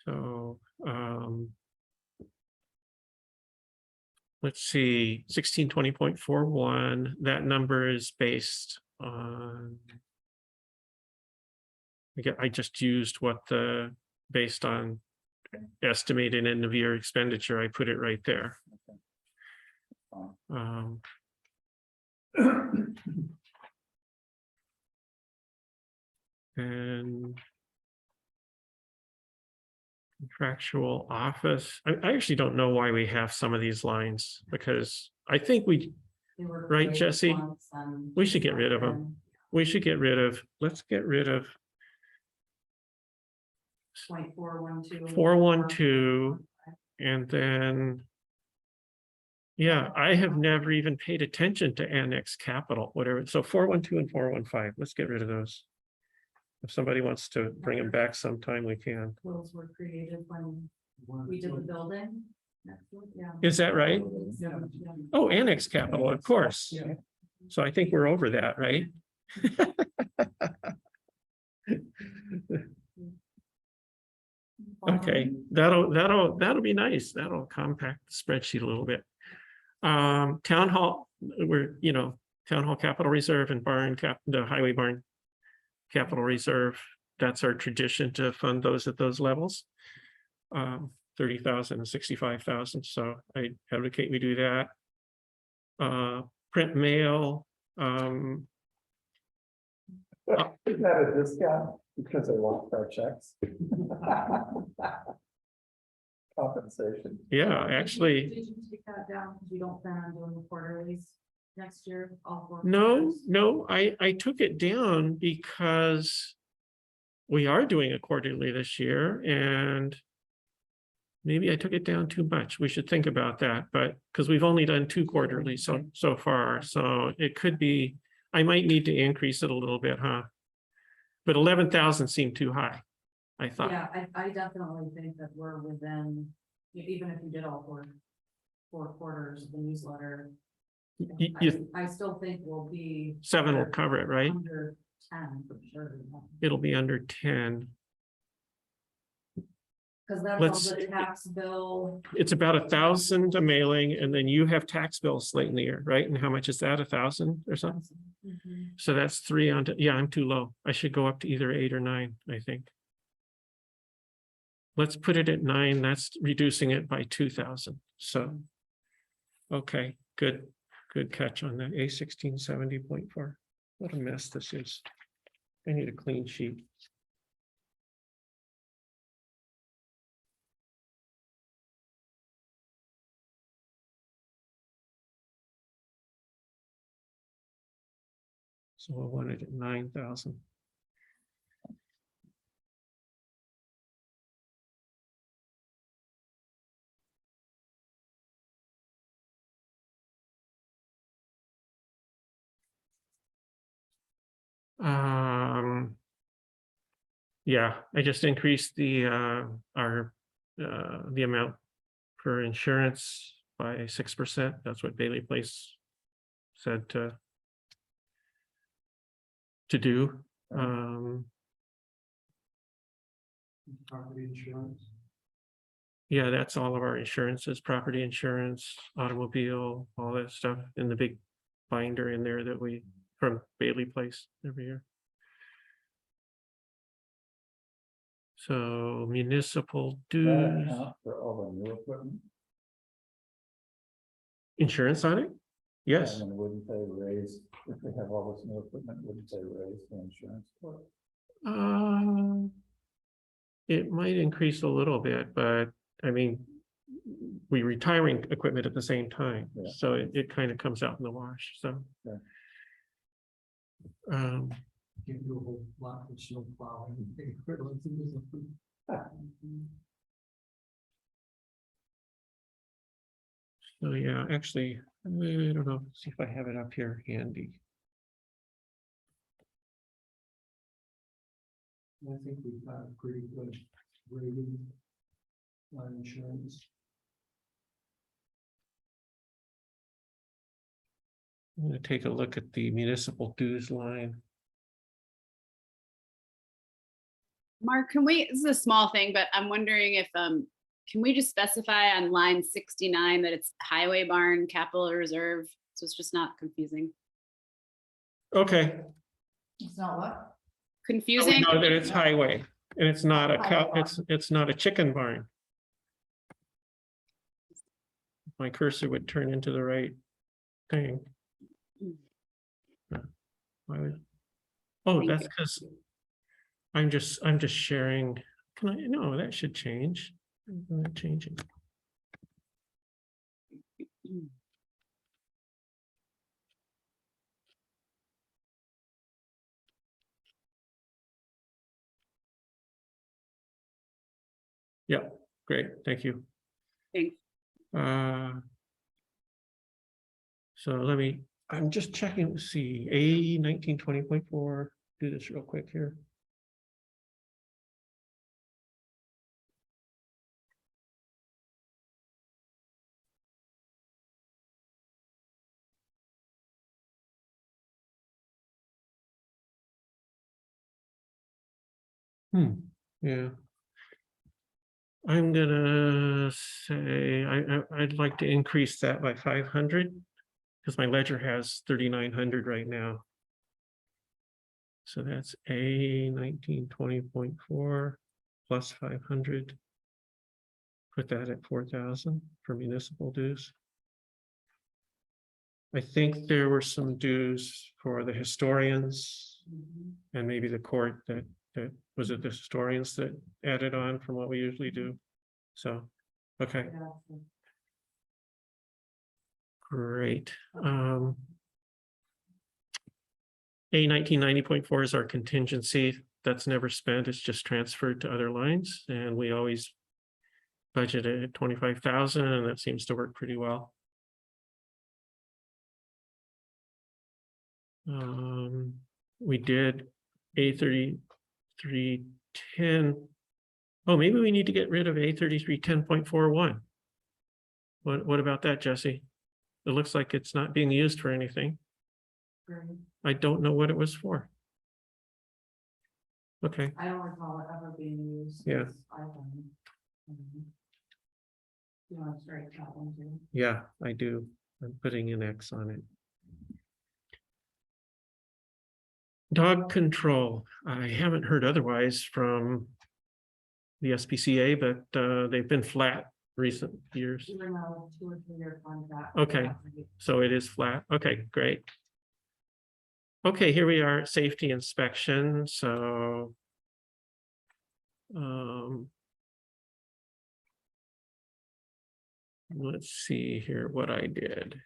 A: So, let's see, 1620.41, that number is based on. I just used based on estimated end of year expenditure, I put it right there. And Contractual office. I actually don't know why we have some of these lines because I think
E: They were
A: Right,
E: created
A: Jesse?
E: once and
A: We should
E: just
A: get rid of 'em.
E: been
A: we should get rid of, let's get rid of
E: .412.
A: 412. And then. Yeah, I have never even paid attention to annex capital, whatever. So 412 and 415, let's get rid of those. If somebody wants to bring them back sometime, we can.
E: Those were created when we did the building. Next one, yeah.
A: Is that right?
E: Yeah.
A: Oh, annex capital, of course.
D: Yeah.
A: So I think we're over that, right? Okay, that'll be nice. That'll compact the spreadsheet a little bit. Town hall, town hall capital reserve and the highway barn. Capital reserve, that's our tradition to fund those at those levels. 30,000 and 65,000, so I advocate we do that. Print mail,
B: Is that a discount because they want our checks? Compensation.
A: yeah, actually.
E: Did you take that down because you don't plan on doing the quarterlies next year? All 4
A: No,
E: quarters?
A: no, I took it down because we are doing a quarterly this year and maybe I took it down too much. We should think about that, but because we've only done 2 quarterly so far, so it could be, I might need to increase it a little bit, huh? But 11,000 seemed too high, I thought.
E: Yeah, I definitely think that we're within, even if you did all 4 quarters of the newsletter. I still think we'll be
A: 7 will cover it, right?
E: under 10 for sure.
A: It'll be under 10.
E: Because that's
A: Let's-
E: all the tax bill.
A: It's about 1,000 a mailing, and then you have tax bills late in the year, right? And how much is that? 1,000 or something?
E: Mhm.
A: So that's 3 on, yeah, I'm too low. I should go up to either 8 or 9, I think. Let's put it at 9. That's reducing it by 2,000. So. Okay, good catch on that. A1670.4. What a mess this is. I need a clean sheet. So I wanted it 9,000. Yeah, I just increased the the amount for insurance by 6%. That's what Bailey Place said to do.
D: Property insurance.
A: Yeah, that's all of our insurances, property insurance, automobile, all that stuff in the big binder in there that we, from Bailey Place every year. So municipal dues,
B: That account for all the new equipment.
A: insurance on it? Yes,
B: And wouldn't they raise, if they have all this new equipment, wouldn't they raise the insurance for it?
A: it might increase a little bit, but I mean, we retiring equipment at the same time,
B: Yeah.
A: so it kind of comes out in the wash, so.
B: Yeah.
D: Can't do a whole lot of snow plowing. Equivalent to this.
A: So yeah, actually, I don't know, see if I have it up here handy.
D: I think we've got a pretty good rating on insurance.
A: I'm gonna take a look at the municipal dues line.
C: Mark, this is a small thing, but I'm wondering if, can we just specify on line 69 that it's highway barn capital reserve? So it's just not confusing.
A: Okay,
F: It's not what?
A: we
C: Confusing?
A: know that it's highway, and it's not a cow,
F: Highway
A: it's not a chicken barn. My cursor would turn into the right thing. Why would- Oh,
C: Thank
A: that's
C: you.
A: because I'm just sharing Can I, no, that should change. Not changing. Yeah, great, thank you.
C: Thanks.
A: So let me, I'm just checking to see, A 1920.4, do this real quick here. Yeah. I'm gonna say, I'd like to increase that by 500. Because my ledger has 3,900 right now. So that's A 1920.4 plus 500. Put that at 4,000 for municipal dues. I think there were some dues for the historians and maybe the court that was it the historians that added on from what we usually do. So, okay, great. A 1990.4 is our contingency. That's never spent. It's just transferred to other lines, and we always budget it at 25,000, and that seems to work pretty well. We did A 3310. Oh, maybe we need to get rid of A 3310.41. What about that, Jesse? It looks like it's not being used for anything. I don't know what it was for. Okay,
E: I don't recall it ever being used.
A: Yeah.
E: as item. You want to strike that one too?
A: yeah, I do. I'm putting an X on it. Dog control. I haven't heard otherwise from the SPCA, but they've been flat recent years.
E: Even though 2 or 3 year contract.
A: Okay. So it is flat. Okay, great. Okay, here we are, safety inspection. So let's see here what I did.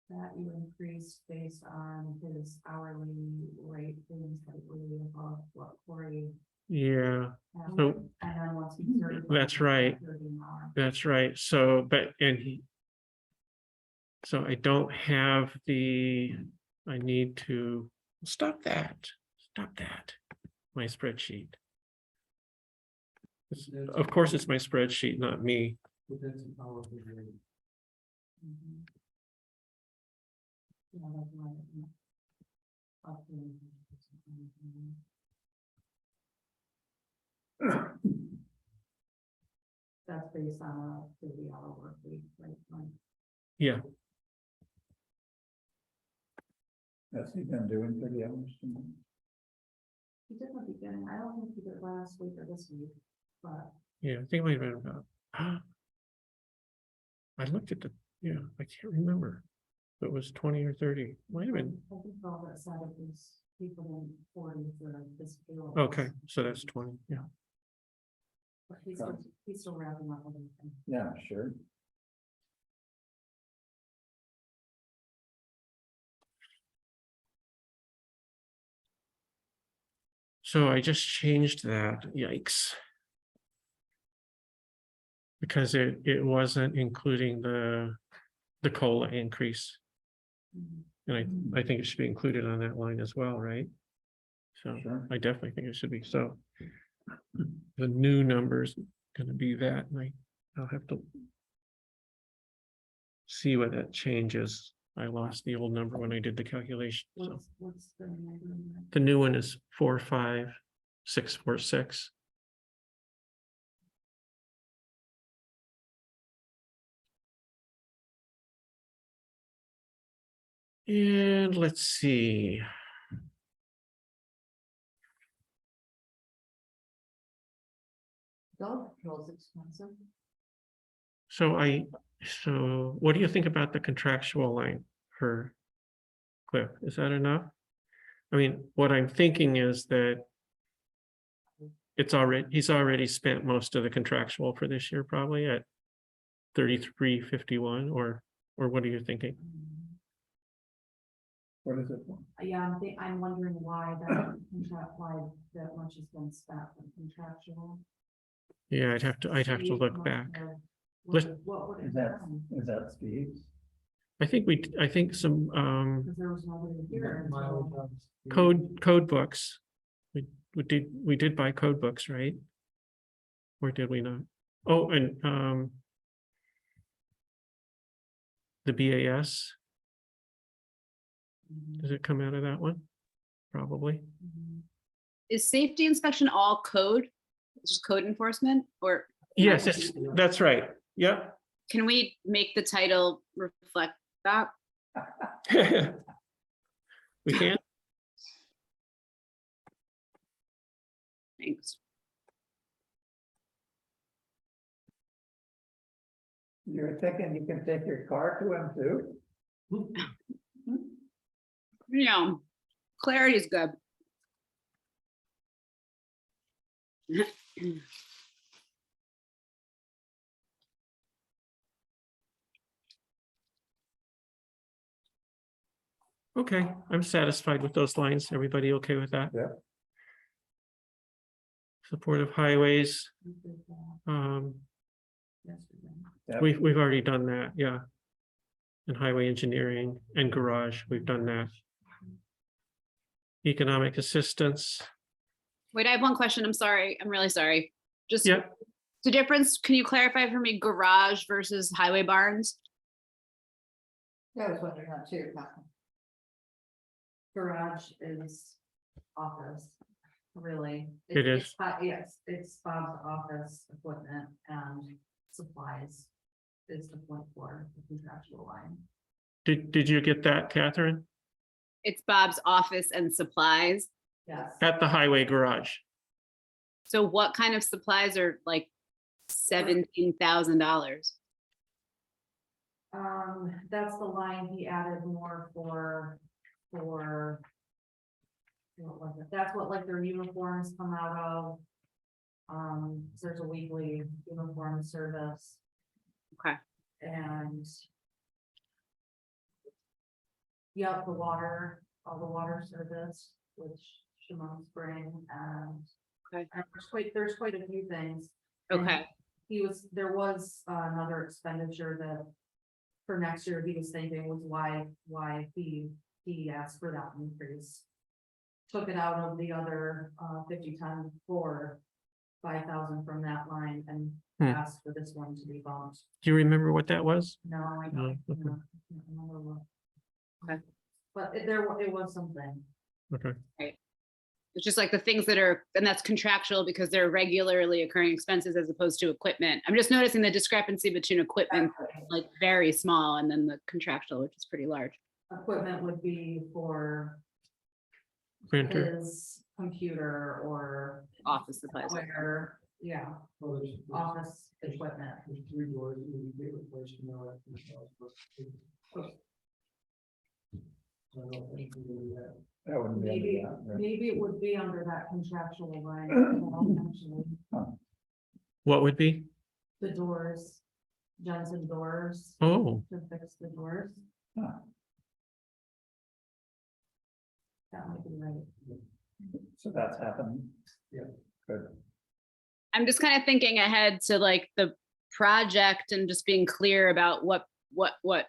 E: That you increased based on his hourly rate being slightly above what Corey
A: Yeah,
E: had.
A: so
E: And then once he certified.
A: That's right.
E: 30 an hour.
A: that's right. So, but, so I don't have I need to stop that. My spreadsheet. Of course, it's my spreadsheet, not me.
D: But that's an hourly rate.
E: Mhm. Yeah, that's right. Okay. That's based on a 30-hour work week, right? Like,
A: Yeah,
B: Has he been doing 30 hours? tonight?
E: he did in the beginning. I don't think he did last week or this week, but
A: yeah, I think it might have been about. I looked at yeah, I can't remember. If it was 20 or 30, might have been.
E: I think all that said it was people in 40 for this. payroll.
A: Okay, so that's 20, yeah.
E: But he's still wrapping up everything.
B: Yeah, sure.
A: So I just changed that, yikes. Because it wasn't including the COLA increase.
E: Mhm.
A: And I think it should be included on that line as well, right? So
B: Sure.
A: I definitely think it should be, so. The new number's gonna be that, and I'll have to. See what that changes. I lost the old number when I did the calculation, so.
E: What's the number?
A: The new one is 45646. And let's see.
F: Dog control's expensive.
A: So what do you think about the contractual line for Cliff? Is that enough? I mean, what I'm thinking is that he's already spent most of the contractual for this year, probably at 33.51, or what are you thinking?
B: What is it?
E: Yeah, I'm wondering why that much has been spent on contractual.
A: Yeah, I'd have to
E: Steve
A: look
E: must
A: back.
E: have-
A: Let's-
E: What would it
B: Is that,
E: be?
B: is that Steve's?
A: I think some
E: Because there was nobody here.
D: Mileage
E: until-
D: on-
A: code books. We did buy code books, right? Or did we not? Oh, and the BAS, does it come out of that one? Probably.
E: Mhm.
C: Is safety inspection all code? It's just code enforcement, or
A: Yes, that's right. Yep.
C: can we make the title reflect that?
A: We can.
C: Thanks.
B: You're thinking you can take your car to him too?
C: You know, clarity is good.
A: Okay, I'm satisfied with those lines. Everybody okay with that?
B: Yeah.
A: Supportive highways,
E: We did that yesterday.
B: Yep.
A: we've already done that, yeah. And highway engineering and garage, we've done that. Economic assistance,
C: Wait, I have one question. I'm sorry. I'm really sorry. Just
A: yeah,
C: the difference, can you clarify for me garage versus highway barns?
F: Yeah, I was wondering that too. Catherine.
E: Garage is office, really.
A: It is.
E: Yes, it's Bob's office equipment and supplies is the point for the contractual line.
A: did you get that, Catherine?
C: It's Bob's office and supplies.
E: Yes.
A: At the highway garage,
C: So what kind of supplies are like $17,000?
E: That's the line he added more for. What was it? That's what like their uniforms come out of. So there's a weekly uniform service.
C: Okay.
E: And. Yep, all the water service, which Shimon Spring and.
C: Okay.
E: and there's quite a few things. And
C: Okay,
E: there was another expenditure that. For next year, he was thinking was why he asked for that increase. Took it out of the other 50-ton for 5,000 from that line and asked for this one to be bumped.
A: do you remember what that was?
E: No, I
A: No,
E: don't.
A: okay.
E: no, I can't remember what.
C: Okay.
E: But it was something.
A: Okay,
C: it's just like the things that are, and that's contractual because they're regularly occurring expenses as opposed to equipment. I'm just noticing the discrepancy between equipment, like very small, and then the contractual, which is pretty large.
E: Equipment would be for
A: printer,
E: his computer or
C: Office supplies.
E: where, yeah,
D: Well, there's-
E: office equipment.
D: There's 3 doors that need to be replaced, you know, after the house was- So I don't think we do that.
B: That wouldn't be.
E: Maybe,
B: under that, right?
E: maybe it would be under that contractual line, actually,
A: what would be?
E: the doors, Johnson doors,
A: Oh,
E: to fix the doors.
B: Huh.
E: That might be right.
B: So that's happening.
D: Yeah.
B: Good.
C: I'm just kind of thinking ahead to like the project and just being clear about what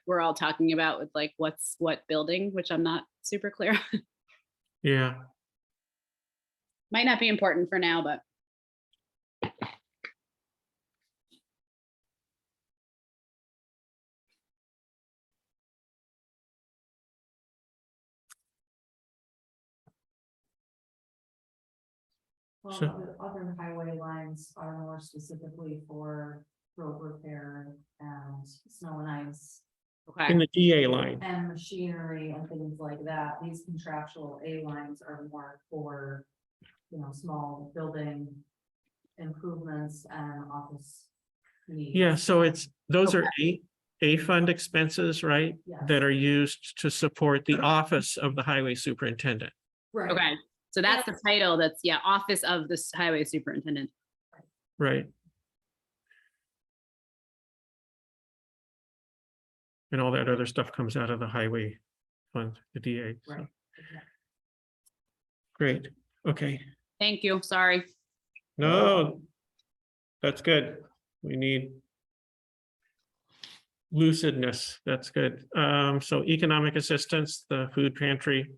C: we're all talking about with like what's what building, which I'm not super clear. on.
A: yeah,
C: Might not be important for now, but
E: Well,
A: So-
E: other highway lines are more specifically for road repair and snow and ice
C: okay.
A: in the DA line,
E: and machinery and things like that. These contractual A lines are more for, small building improvements and office needs.
A: Yeah, so those are A fund expenses, right?
E: Yes.
A: That are used to support the office of the highway superintendent.
E: Right.
C: Okay, so that's the title, that's, yeah, Office of the Highway Superintendent.
A: Right. And all that other stuff comes out of the highway fund, the DA. so.
E: Right.
A: Great, okay.
C: Thank you, sorry.
A: No, that's good. We need lucidness. That's good. So economic assistance, the food pantry.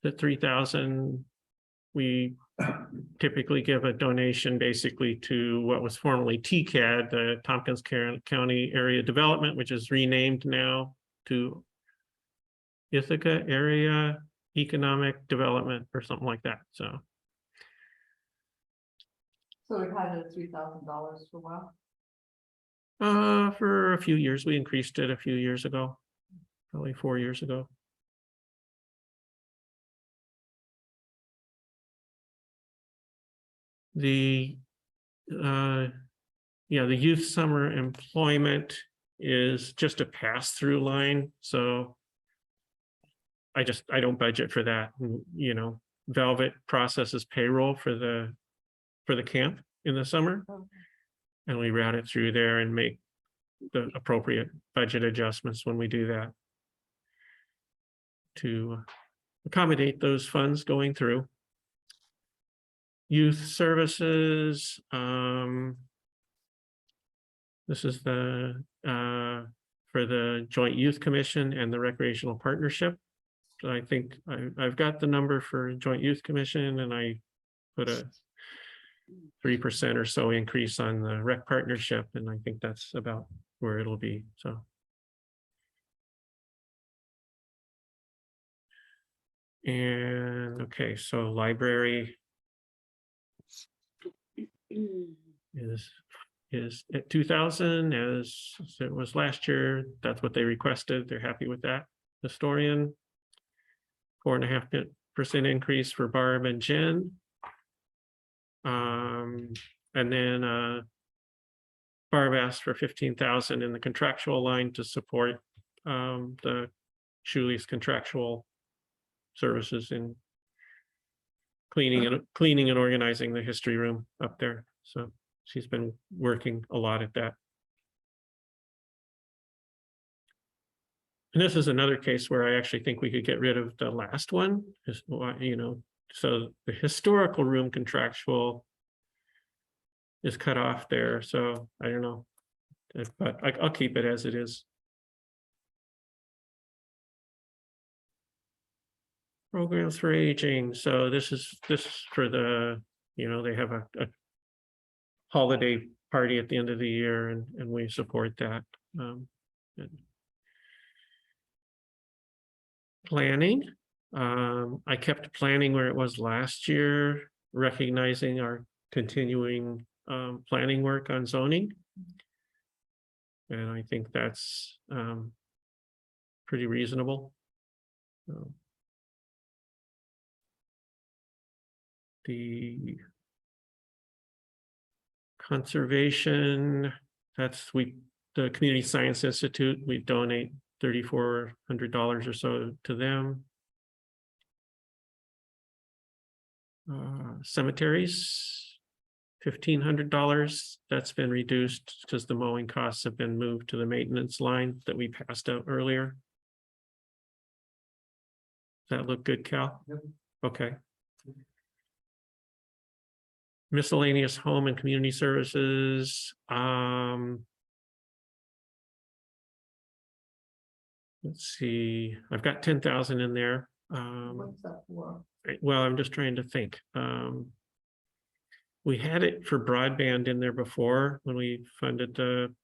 A: The 3,000, we typically give a donation basically to what was formerly TCAD, the Tompkins County Area Development, which is renamed now to Ithaca Area Economic Development or something like that. So
F: So we've had it at $3,000 for a while.
A: for a few years, we increased it a few years ago, probably 4 years ago. The yeah, the youth summer employment is just a pass-through line, so I don't budget for that. You know, Velvet processes payroll for the camp in the summer. And we route it through there and make the appropriate budget adjustments when we do that to accommodate those funds going through. Youth services, this is the for the Joint Youth Commission and the Recreational Partnership. So I think I've got the number for Joint Youth Commission, and I put a 3% or so increase on the Rec Partnership, and I think that's about where it'll be. So. And okay, so library is at 2,000 as it was last year. That's what they requested. They're happy with that. Historian, 4.5% increase for Barb and Jen. And then Barb asked for 15,000 in the contractual line to support the Shuli's contractual services in cleaning and organizing the history room up there. So she's been working a lot at that. And this is another case where I actually think we could get rid of the last one, you know, so the historical room contractual is cut off there. So I don't know, but I'll keep it as it is. Programs for aging. So this is for the, you know, they have a holiday party at the end of the year, and we support that. And planning. I kept planning where it was last year, recognizing our continuing planning work on zoning. And I think that's pretty reasonable. The conservation, that's the Community Science Institute, we donate $3,400 or so to them. Cemeteries, $1,500. That's been reduced because the mowing costs have been moved to the maintenance line that we passed out earlier. Does that look good, Cal?
D: Yep.
A: Okay. Miscellaneous home and community services. Let's see, I've got 10,000 in there.
F: What's that for?
A: Well, I'm just trying to think. We had it for broadband in there before when we funded the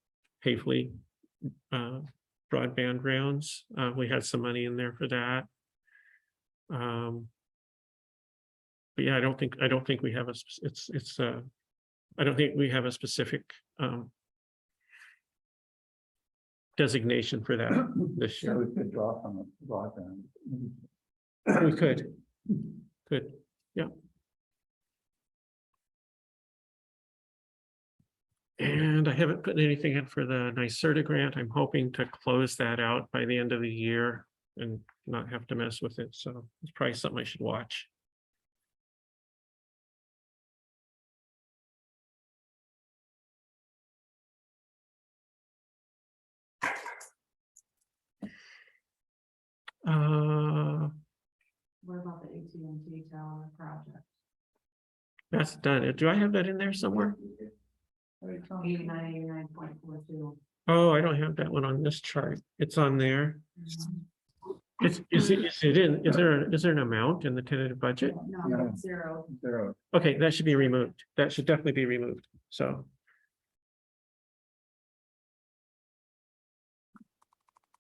A: Paisley broadband rounds. We had some money in there for that. But yeah, I don't think we have I don't think we have a specific designation for that this
B: So
A: year.
B: we could draw from the broadband.
A: We could, yeah. And I haven't put anything in for the NYSERDA grant. I'm hoping to close that out by the end of the year and not have to mess with it. So it's probably something I should watch.
E: What about the AT&T tower project?
A: That's done. Do I have that in there somewhere?
E: 89.42.
A: Oh, I don't have that one on this chart. It's on there. Is there an amount in the tentative budget?
E: No, it's zero.
B: Zero.
A: Okay, that should be removed. That should definitely be removed. So.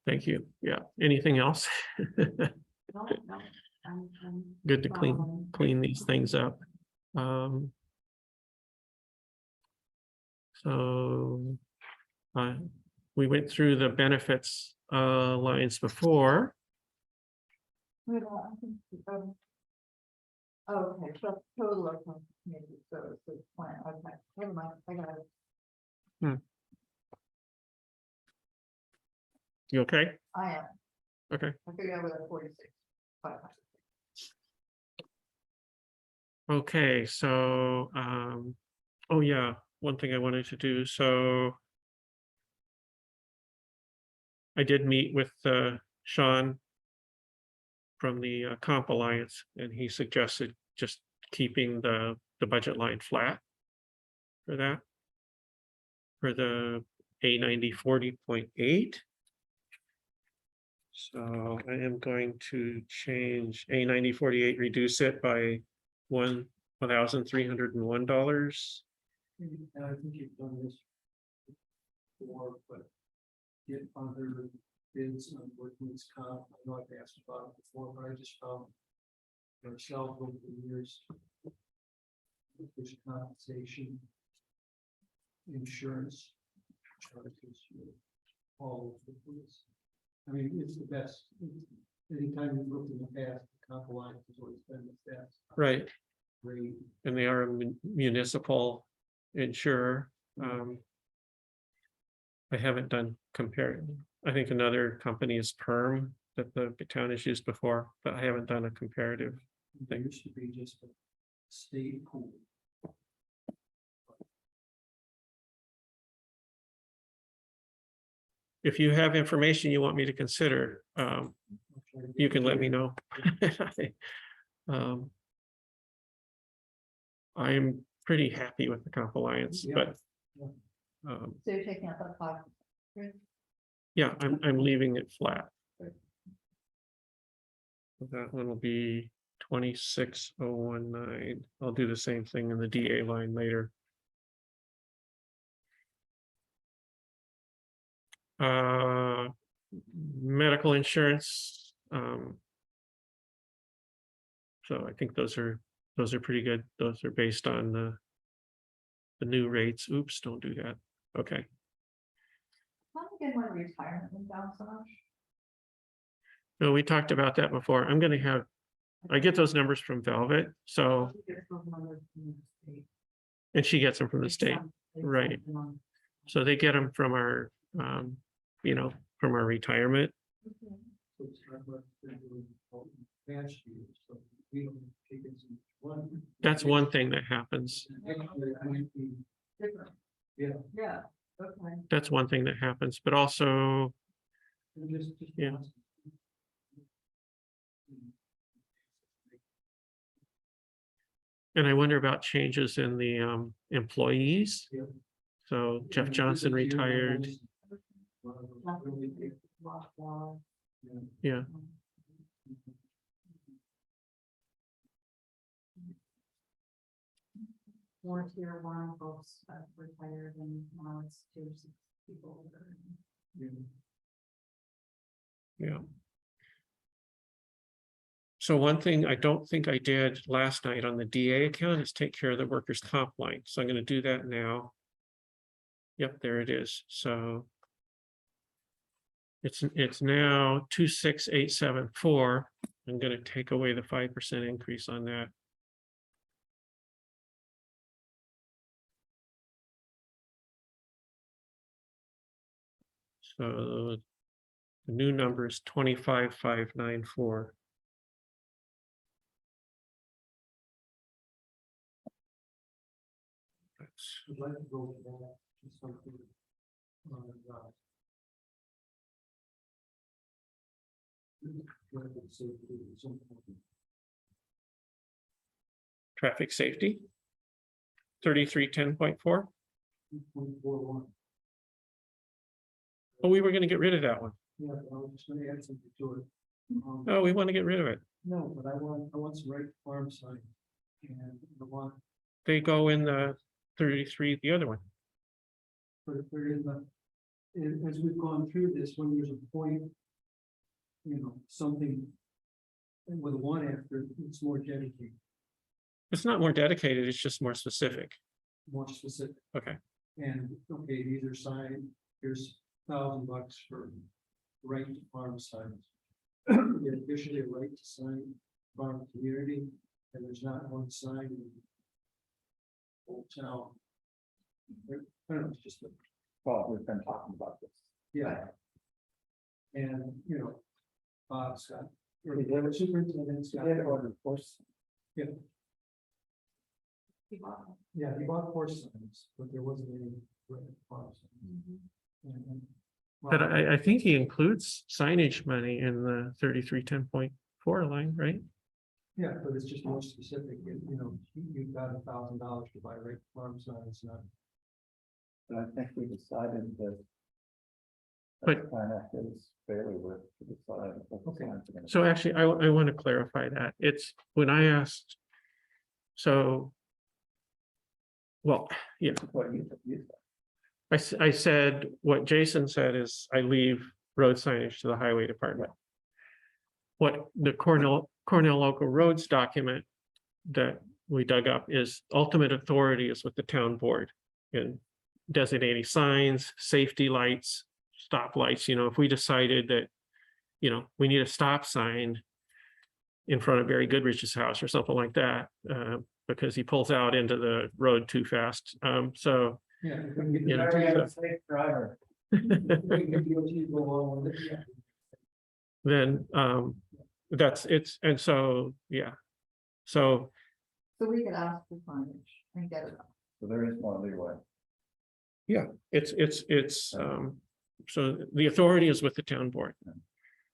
A: Thank you. Yeah. Anything else?
E: No, I'm
A: Good to
E: following.
A: clean these things up. So we went through the benefits lines before.
F: Okay, so total of community services plan, okay, never mind, I got it,
A: You okay?
F: I am,
A: Okay.
F: I figured out with a 46, 500.
A: Okay, so oh yeah, one thing I wanted to do, so I did meet with Sean from the Comp Alliance, and he suggested just keeping the budget line flat for that, for the A9040.8. So I am going to change A9048, reduce it by $1,301.
D: And I think you've done this before, but get other bids on workman's comp. I know I've asked about it before, but I just found myself over the years. There's compensation, insurance, charges, all over the place. I mean, it's the best. Anytime you've looked in the past, the comp alliance has always been the best.
A: Right,
D: Great.
A: and they are a municipal insurer. I haven't done comparing. I think another company is Perm that the town has used before, but I haven't done a comparative.
D: There used to be just a state pool.
A: If you have information you want me to consider, you can let me know. I am pretty happy with the Comp Alliance,
D: Yeah.
A: but
F: So you're taking out that 5,
A: yeah, I'm leaving it flat. That one will be 26,019. I'll do the same thing in the DA line later. Medical insurance. So I think those are pretty good. Those are based on the new rates. Oops, don't do that. Okay.
F: how did get my retirement went down so much?
A: No, we talked about that before. I get those numbers from Velvet, so, and she gets them from the state. Right. So they get them from our, from our retirement.
D: So it's not what they're doing past years, so we don't take it as one.
A: That's one thing that happens.
D: Actually, it might be,
F: Different.
D: yeah,
F: Okay.
A: That's one thing that happens, but also,
D: just.
A: Yeah. and I wonder about changes in the employees.
D: Yeah.
A: So Jeff Johnson retired. Yeah,
E: More tier one folks retired and now it's tier 6 people. that are-
A: yeah. So one thing I don't think I did last night on the DA account is take care of the workers' comp line. So I'm going to do that now. Yep, there it is. So it's now 26,874. I'm going to take away the 5% increase on that. So the new number is 25,594.
D: I'd like to go with that, just something.
A: Traffic safety. 3310.4. Oh, we were gonna get rid of that one.
D: Yeah, but I was just gonna add something to it.
A: Oh, we want to get rid of it.
D: No, but I want some right farm sign. And the one,
A: They go in the 33, the other one.
D: but if there is a, as we've gone through this, when there's a point. You know, something. With a one after, it's more dedicated,
A: It's not more dedicated, it's just more specific.
D: more specific.
A: Okay.
D: And, okay, these are signed, here's $1,000 for right to farm signs. There's officially a right to sign farm community, and there's not one sign in Old Town. I don't know, it's just,
B: Well, we've been talking about this.
D: yeah. And, you know, Bob's got, or the superintendent's got.
B: We did order horse.
D: Yeah, he bought horse signs, but there wasn't any right to farm signs. And,
A: But
D: well,
A: I think he includes signage money in the 3310.4 line, right?
D: yeah, but it's just more specific, you know, you've got $1,000 to buy right farm signs, not.
B: But I think we decided that.
A: But-
B: Kind of is fairly worth to decide. what the
D: Okay.
B: signs are gonna
A: So
B: be.
A: actually, I want to clarify that. It's when I asked. So. Well, yeah,
B: What you said.
A: I said, what Jason said is I leave road signage to the highway department. What the Cornell Local Roads document that we dug up is ultimate authority is with the town board. In designating signs, safety lights, stop lights, you know, if we decided that, you know, we need a stop sign in front of Barry Goodrich's house or something like that, because he pulls out into the road too fast. So,
D: Yeah. if we can get the
A: Yeah.
B: Very
D: DOT
B: unsafe driver.
D: we can get DOT to go along with it, yeah.
A: then, that's, it's, and so, yeah. So,
F: So we could ask for signage and get it.
B: So there is more leeway.
A: it's, so the authority is with the town board.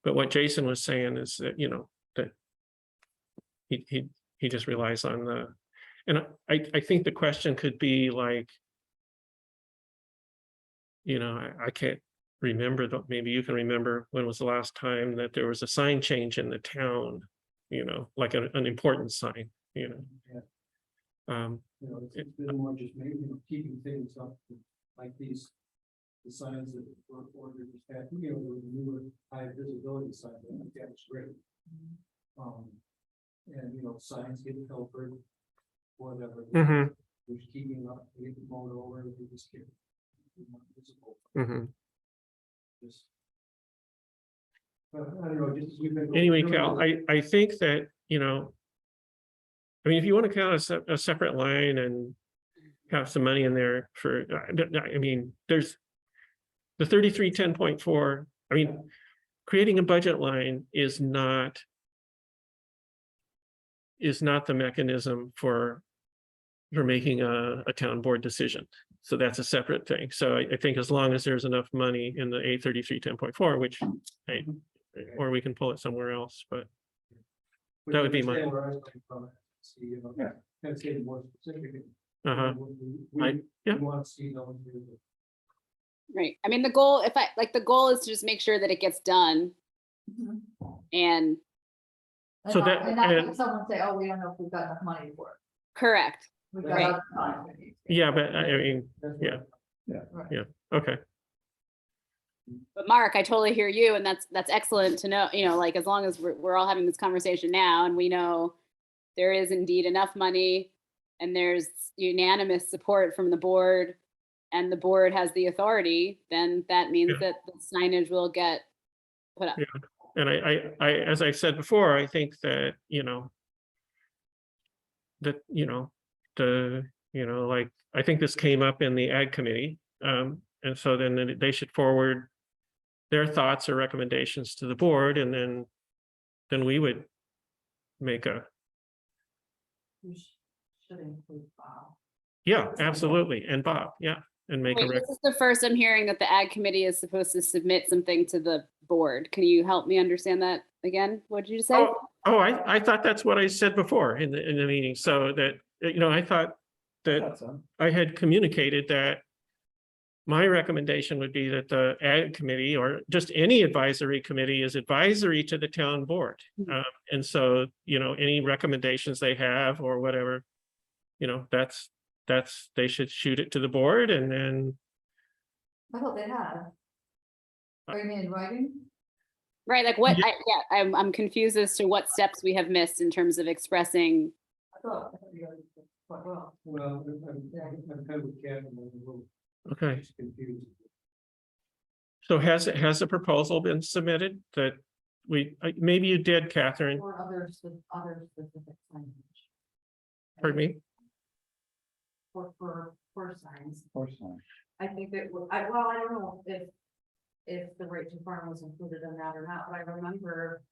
A: But what Jason was saying is that, you know, that he just relies on the, and I think the question could be like, you know, I can't remember, maybe you can remember when was the last time that there was a sign change in the town, you know, like an important sign, you know.
D: You know, it's been more just maybe, you know, keeping things up like these. The signs that were ordered, that, you know, the newer high visibility signs, I think that was great. And, you know, signs get pilfered, whatever.
A: Mhm.
D: We're keeping up, we get mowed over, we just get. More visible,
A: Mhm.
D: just. But I don't know, just as we've been.
A: Anyway,
D: going
A: Cal,
D: through
A: I think that, you know. I mean, if you want to count a separate line and have some money in there for, I mean, there's. The 3310.4, I mean, creating a budget line is not. Is not the mechanism for making a town board decision. So that's a separate thing. So I think as long as there's enough money in the A3310.4, which, or we can pull it somewhere else, but.
D: but
A: that
D: you
A: would be my-
D: understand where I was coming from, see, you know,
B: Yeah.
D: kind of say more specific.
A: Uh-huh.
D: We
A: yeah.
D: want to see those.
C: Right. I mean, the goal, the goal is to just make sure that it gets done and
A: So that-
F: And not
A: and-
F: have someone say, oh, we don't know if we've got enough money for it.
C: correct.
F: We've got
C: Right.
F: other time we need.
A: Yeah, but I mean, yeah.
F: Right.
A: Okay,
C: But Mark, I totally hear you, and that's excellent to know, you know, like as long as we're all having this conversation now and we know there is indeed enough money and there's unanimous support from the board and the board has the authority, then that means
A: Yeah.
C: that the signage will get put up.
A: Yeah. and I, as I said before, I think that, you know. That, you know, like, I think this came up in the ag committee, and so then they should forward. their thoughts or recommendations to the board, and then we would make a,
E: We should include Bob.
A: yeah, absolutely, and Bob, yeah, and make a
C: Wait, this is the first I'm hearing that the ag committee is supposed to submit something to the board. Can you help me understand that again? What did you say?
A: I thought that's what I said before in the meeting, so that, I thought that
B: That's it.
A: I had communicated that my recommendation would be that the ag committee or just any advisory committee is advisory to the town board. And so, any recommendations they have or whatever, that's, they should shoot it to the board and then,
F: I thought they had. Oh, you mean in writing?
C: Right, like what,
A: Yeah.
C: I'm confused as to what steps we have missed in terms of expressing.
F: I thought you guys did quite well.
D: Well, I'm kind of with Kevin, I'm a little
A: okay.
D: confused.
A: So has the proposal been submitted that maybe you did, Catherine,
E: Or other specific signage.
A: pardon me?
E: For signs.
B: Of course not.
E: I think that, I don't know if the right to farm was included in that or not, but I remember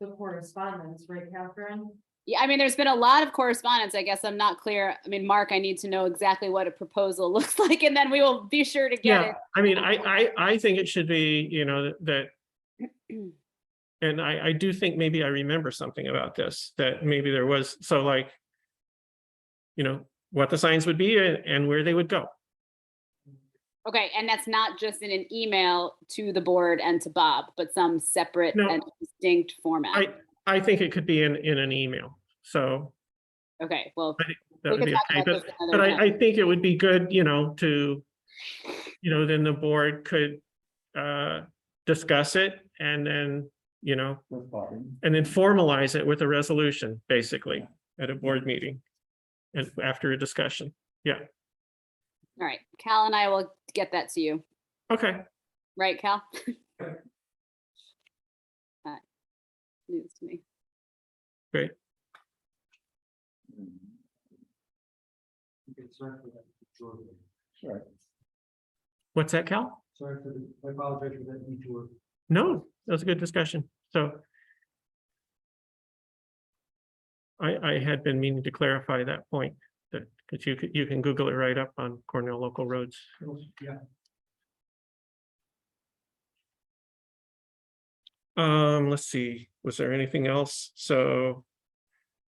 E: the correspondence, right, Catherine?
C: Yeah, I mean, there's been a lot of correspondence. I guess I'm not clear. I mean, Mark, I need to know exactly what a proposal looks like, and then we will be sure to get
A: Yeah,
C: it.
A: I mean, I think it should be, that. And I do think maybe I remember something about this, that maybe there was, so like, what the signs would be and where they would go.
C: Okay, and that's not just in an email to the board and to Bob, but some separate
A: No.
C: and distinct format.
A: I think it could be in an email, so
C: Okay, well,
A: that
C: we
A: would
C: can
A: be
C: talk
A: okay,
C: about
A: but,
C: this another time.
A: I think it would be good, to, then the board could discuss it and then,
B: With Bobby.
A: and then formalize it with a resolution, basically, at a board meeting. And after a discussion,
C: All right, Cal and I will get that to you.
A: okay,
C: Right, Cal? News to me.
A: great.
D: Okay, sorry for that. Sure.
B: Right.
A: What's that, Cal?
D: Sorry for I apologize for that detour.
A: No, that was a good discussion, so. I had been meaning to clarify that point, that, because you can Google it right up on Cornell Local Roads.
D: Yeah.
A: Let's see, was there anything else? So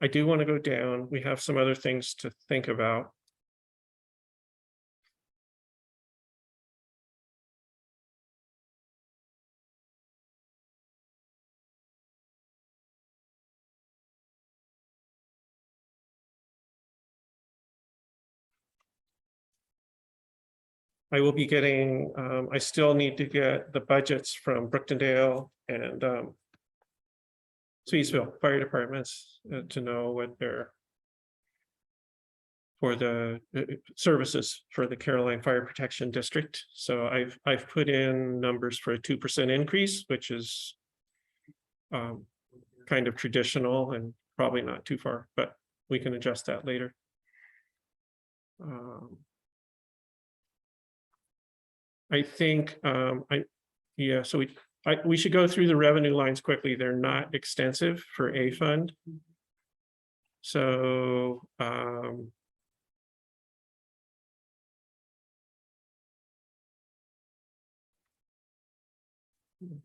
A: I do want to go down. We have some other things to think about. I will be getting, I still need to get the budgets from Brooktondale and Swedesville Fire Departments to know what their for the services for the Caroline Fire Protection District. So I've put in numbers for a 2% increase, which is kind of traditional and probably not too far, but we can adjust that later. I think so we should go through the revenue lines quickly. They're not extensive for a fund. So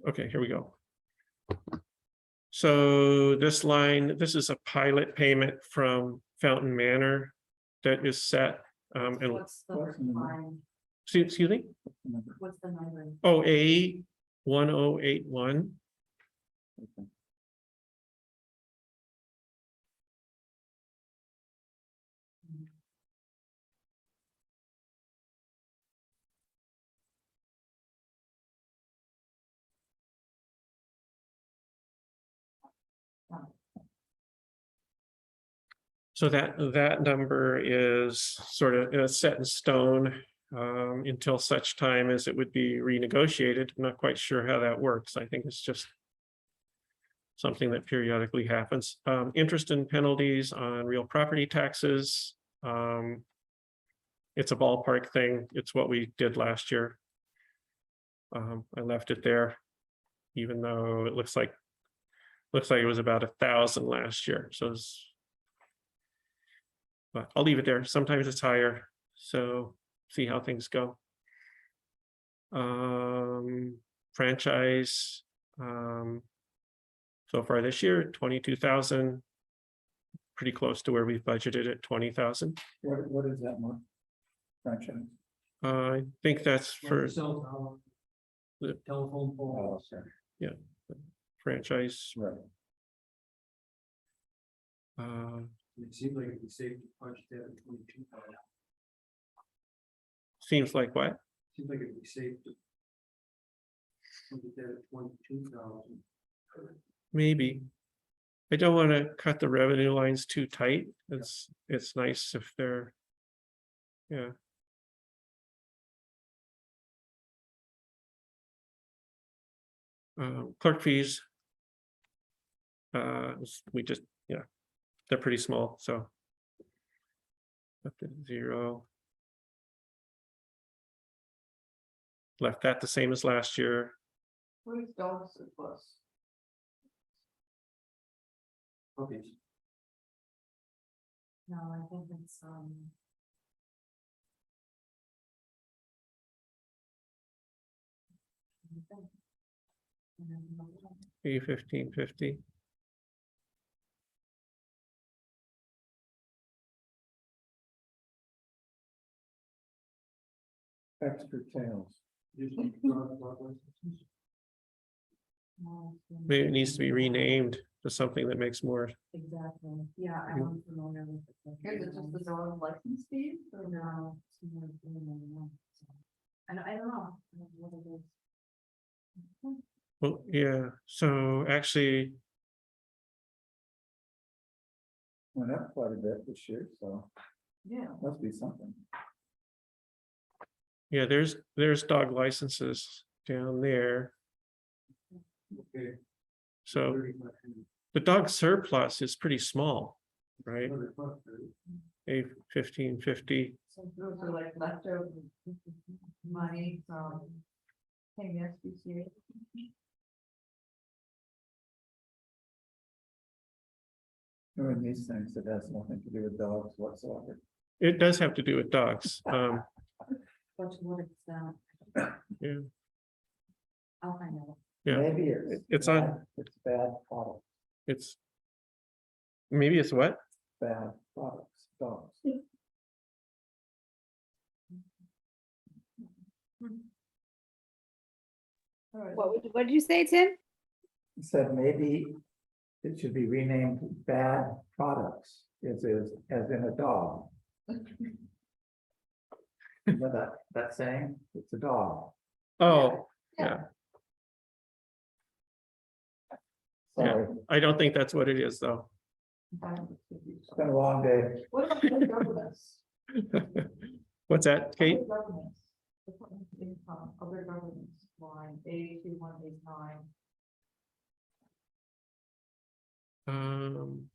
A: okay, here we go. So this line, this is a pilot payment from Fountain Manor that is set. And
E: What's the
B: what's the number?
E: line?
A: excuse me,
E: What's the number?
A: OA 1081.
B: Okay.
A: So that number is sort of set in stone until such time as it would be renegotiated. I'm not quite sure how that works. I think it's just something that periodically happens. Interest and penalties on real property taxes. It's a ballpark thing. It's what we did last year. I left it there, even though it looks like it was about 1,000 last year, so it's. But I'll leave it there. Sometimes it's higher, so see how things go. Franchise, so far this year, 22,000. Pretty close to where we've budgeted at 20,000.
B: What is that, Mark? Franchise?
A: I think that's for
D: Cell tower,
A: the-
D: telephone pole.
B: Oh, sorry.
A: franchise.
B: Right.
D: It seems like it'd be safe to punch that at 22,000.
A: Seems like what?
D: Seems like it'd be safe to punch that at 22,000.
A: Maybe. I don't want to cut the revenue lines too tight. It's nice if they're. Yeah. Clerk fees. We just, yeah, they're pretty small, so. Up to 0. Left that the same as last year.
F: What is dog surplus?
D: Puppies.
E: No, I think it's,
A: $15.50.
B: Extra tails.
D: Just like dog licenses.
A: Maybe it needs to be renamed to something that makes more.
E: Exactly, yeah, I'm familiar with it.
F: Is it just the dog license fee? or no?
E: No, it's more than that, so. I don't know what it is.
A: Well, yeah, so actually,
B: Went up quite a bit this year, so
F: Yeah.
B: must be something.
A: yeah, there's dog licenses down there.
D: Okay.
A: So
D: 35.
A: the dog surplus is pretty small, right?
D: Another buck, right?
A: A $15.50.
F: So those are like leftover money from paying the SPCA.
B: Doing these things, it has nothing to do with dogs whatsoever.
A: It does have to do with dogs.
E: But what it's,
A: Yeah,
E: I'll find out.
A: yeah,
B: Maybe
A: it's on-
B: bad- It's bad products,
A: it's. Maybe it's what?
B: bad products, dogs.
F: All right.
C: What did you say, Tim?
B: He said maybe it should be renamed bad products, as in a dog. You know that saying, it's a dog.
A: Oh,
F: Yeah.
A: yeah, Yeah.
B: Sorry,
A: I don't think that's what it is, though.
B: it's been a long day.
F: What about other governments?
A: What's that, Kate?
F: Other governments, Department of Income, other governments, line A2189.
A: Um.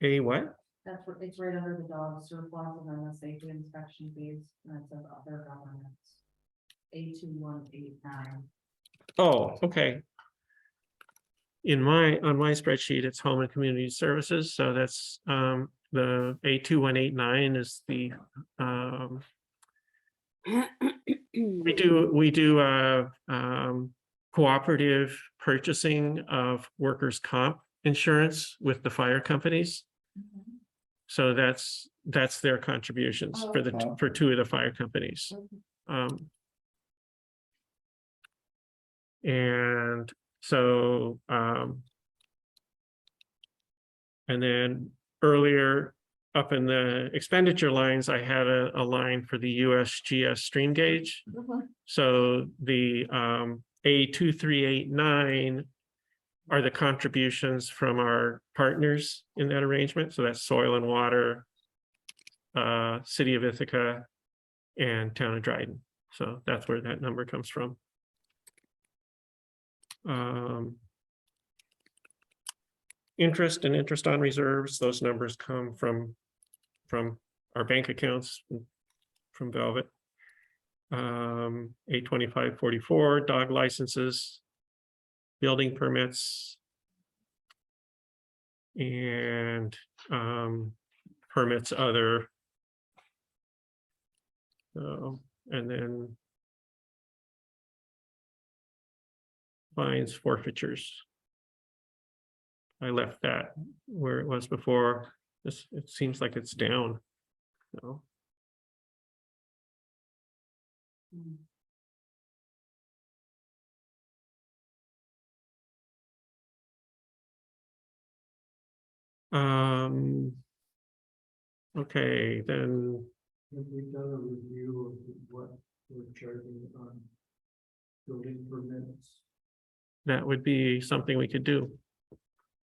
A: A what?
E: That's what, it's right under the dog surplus and then the safety inspection fees, and it says other governments. A2189.
A: Oh, okay. On my spreadsheet, it's home and community services, so that's the A2189 is the we do cooperative purchasing of workers' comp insurance with the fire companies. So that's their contributions for
B: Okay.
A: for 2 of the fire companies. And so, and then earlier up in the expenditure lines, I had a line for the USGS stream gauge. So the A2389 are the contributions from our partners in that arrangement. So that's Soil and Water, City of Ithaca, and Town of Dryden. So that's where that number comes from. Interest and interest on reserves, those numbers come from our bank accounts from Velvet. 82544 dog licenses, building permits, and permits other. So, and then fines, forfeitures. I left that where it was before. This, it seems like it's down. So, okay, then
D: Have we done a review of what we're charging on building permits?
A: that would be something we could do.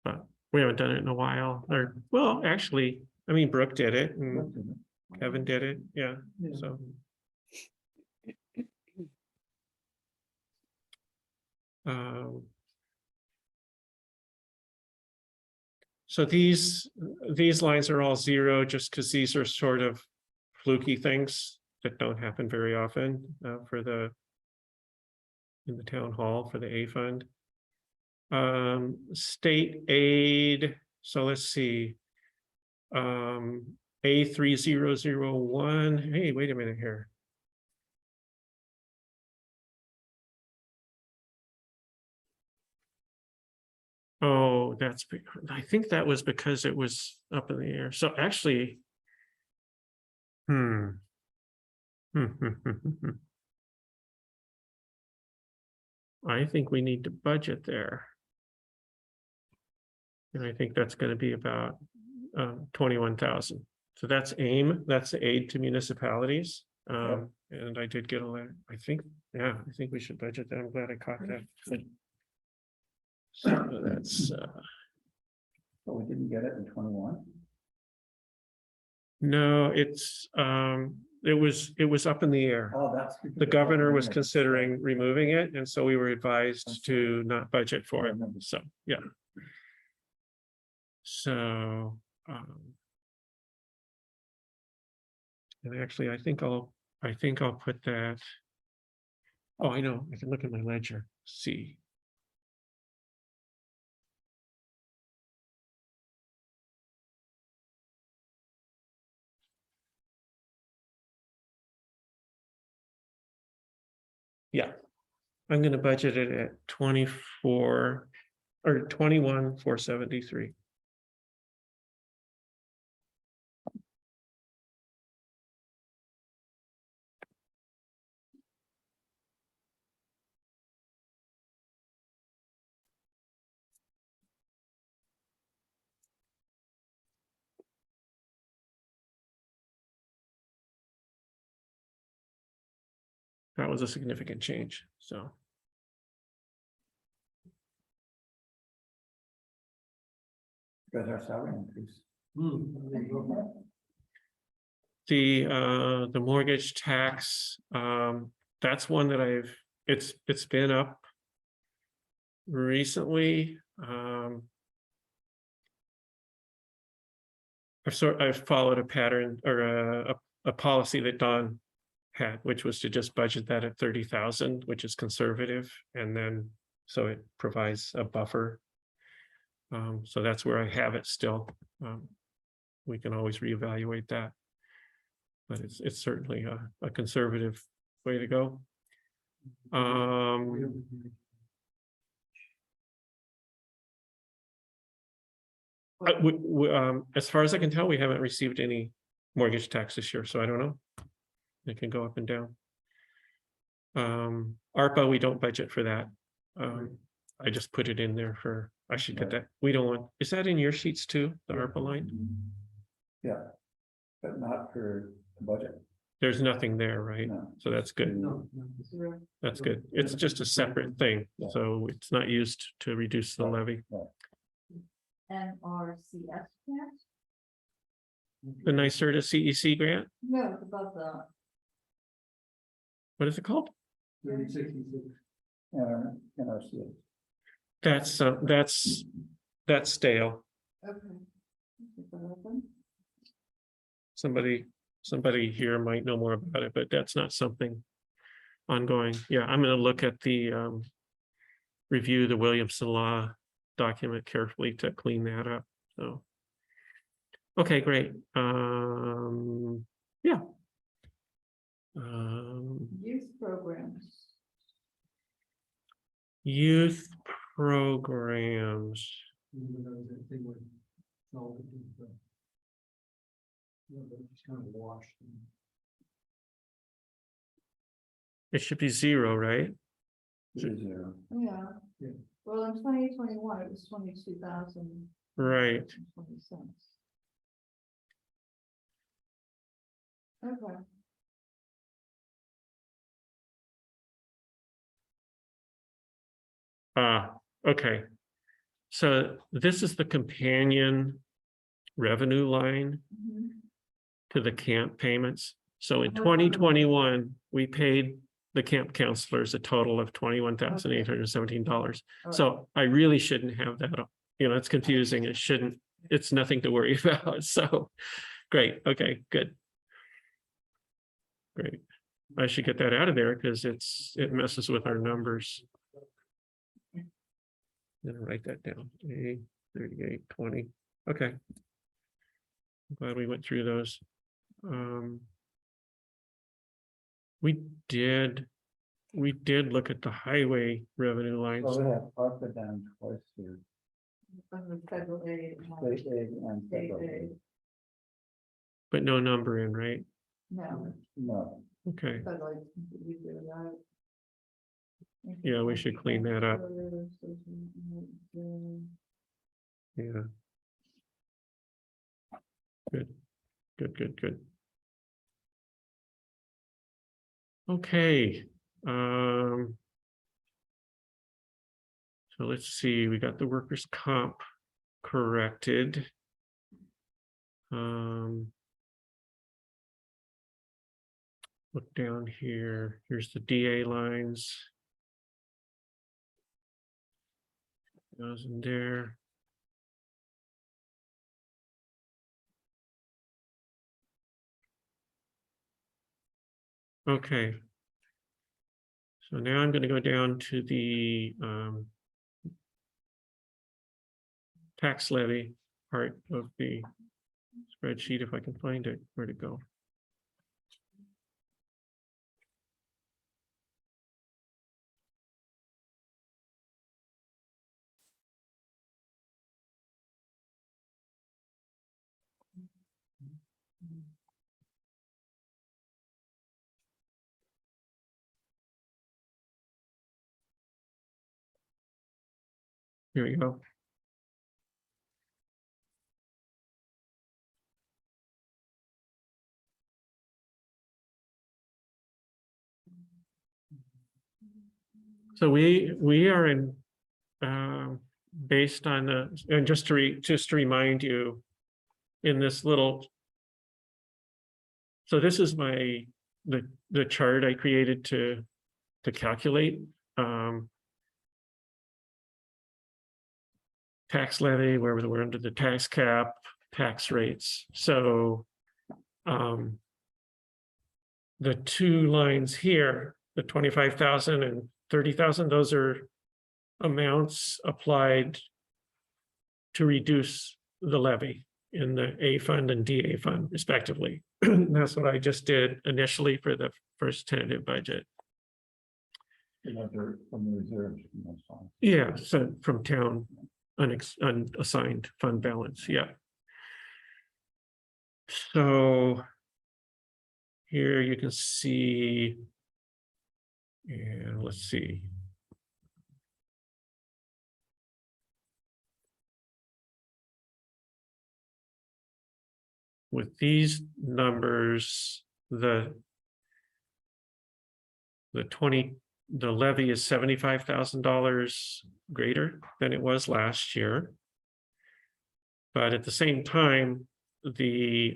A: But we haven't done it in a while, or, well, actually, I mean, Brooke did it and Kevin did it, yeah, so. So these lines are all zero, just because these are sort of fluky things that don't happen very often for the in the town hall for the A fund. State aid, so let's see. A3001, hey, wait a minute here. Oh, I think that was because it was up in the air. So actually. I think we need to budget there. And I think that's going to be about 21,000. So that's AIM, that's the aid to municipalities. And I did get a letter, I think, yeah, I think we should budget that. I'm glad I caught that. So that's
B: But we didn't get it in 21.
A: no, it was up in the air.
B: Oh, that's.
A: The governor was considering removing it, and so we were advised to not budget for it. So, yeah. So, and actually, I think I'll put that. Oh, I know, I can look at my ledger, see. Yeah, I'm gonna budget it at 24 or 21,473. That was a significant change, so.
B: Because our salary increase.
D: There you go.
A: The mortgage tax, that's one that it's been up recently. I've followed a pattern or a policy that Don had, which was to just budget that at 30,000, which is conservative, and then so it provides a buffer. So that's where I have it still. We can always reevaluate that. But it's certainly a conservative way to go. As far as I can tell, we haven't received any mortgage tax this year, so I don't know. It can go up and down. ARPA, we don't budget for that. I just put it in there for, I should get that. We don't want, is that in your sheets too, the ARPA line?
B: Yeah, but not for the budget.
A: There's nothing there, right?
B: No.
A: So that's good.
D: No,
A: That's good. It's just a separate thing,
B: Yeah.
A: so it's not used to reduce the levy.
F: NRCS grant?
A: The NYSERDA CEC grant,
F: No, it's above the.
A: what is it called?
D: 3066.
B: NRCS.
A: That's stale.
F: Okay. Is it open?
A: somebody here might know more about it, but that's not something ongoing. Yeah, I'm gonna look at the review the Williamson Law document carefully to clean that up, so. Okay, great. Yeah.
F: Youth programs.
A: Youth programs.
D: Even though they would, no, they didn't, they're just kind of washed.
A: It should be 0, right?
B: Zero.
F: Yeah.
D: Yeah.
F: Well, in 2021, it was 22,000.
A: Right.
F: 20 cents. Okay.
A: Okay. So this is the companion revenue line
F: Mhm.
A: to the camp payments. So in
F: What-
A: 2021, we paid the camp counselors a total of $21,817.
F: All right.
A: So I really shouldn't have that. It's confusing. It shouldn't, it's nothing to worry about. So great. Okay, good. Great. I should get that out of there because it messes with our numbers. Gonna write that down. A 3820. Okay. I'm glad we went through those. We did look at the highway revenue lines,
B: So we have ARPA down twice here,
F: Under federal aid.
B: state aid and
F: State
B: federal
F: aid.
B: aid.
A: but no number in, right?
F: No,
B: No,
A: Okay,
F: federal aid, we do that.
A: Yeah, we should clean that up. yeah. Good. Okay. So let's see, we got the workers' comp corrected. Look down here, here's the DA lines. Goes in there. Okay. So now I'm going to go down to the tax levy part of the spreadsheet, if I can find it. Where'd it go? Here we go. So we are in based on the, and just to remind you, in this little, so this is the chart I created to calculate tax levy, where we're under the tax cap, tax rates. So the two lines here, the 25,000 and 30,000, those are amounts applied to reduce the levy in the A fund and DA fund respectively. That's what I just did initially for the first tentative budget.
B: they're from the reserves, that's fine.
A: Yeah, so from town unassigned fund balance, yeah. So here you can see, and let's see. With these numbers, the levy is $75,000 greater than it was last year. But at the same time, the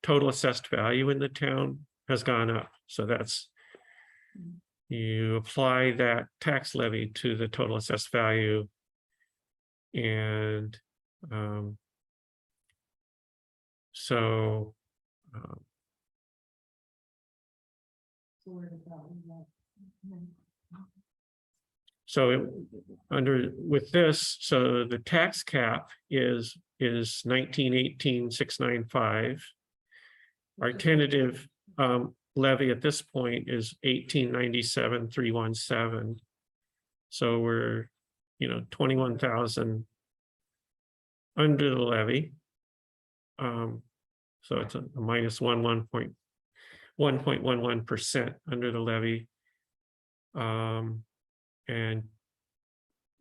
A: total assessed value in the town has gone up. So that's, you apply that tax levy to the total assessed value. And so
E: So where did that one go?
A: So under, with this, so the tax cap is 1918,695. Our tentative levy at this point is 1897,317. So we're, 21,000 under the levy. So it's a minus 1.11% under the levy. And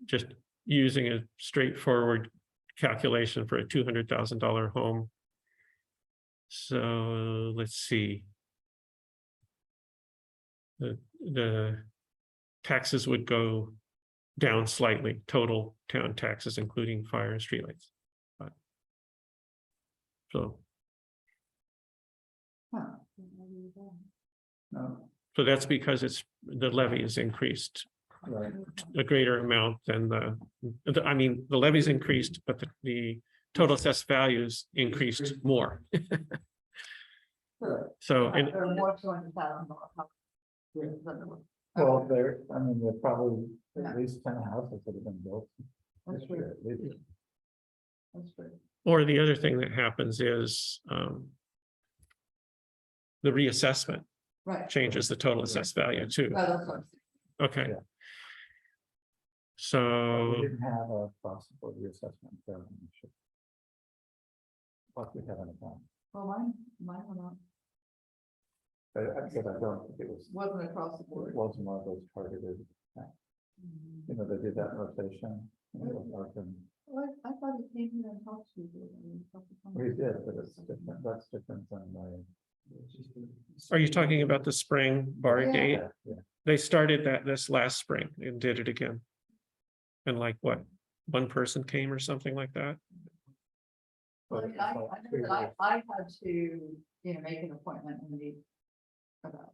A: just using a straightforward calculation for a $200,000 home. So let's see. The taxes would go down slightly, total town taxes, including fire and streetlights. But so
B: No,
A: so that's because the levy is increased
B: right,
A: a greater amount than the levy's increased, but the total assessed values increased more. So, and
F: There are more $200,000.
B: well, there probably at least 10 houses that have been built.
F: That's
B: this
F: true.
B: year, at least.
F: That's true.
A: or the other thing that happens is the reassessment
F: Right.
A: changes the total assessed value too.
F: Well, that's what I'm saying.
A: Okay.
B: Yeah.
A: So,
B: We didn't have a possible reassessment. What we have in account.
F: Well, mine went up.
B: I said I don't think it
F: Wasn't across the
B: it
F: board.
B: wasn't one of those targeted, they did that rotation.
F: Well, I thought it came here and talked to you.
B: We did, but it's different, that's different than my.
A: are you talking about the spring bar
F: Yeah.
A: date?
B: Yeah,
A: They started this last spring and did it again. And like what, one person came or something like that?
F: Well, I mean, I know that I had to, make an appointment and meet about.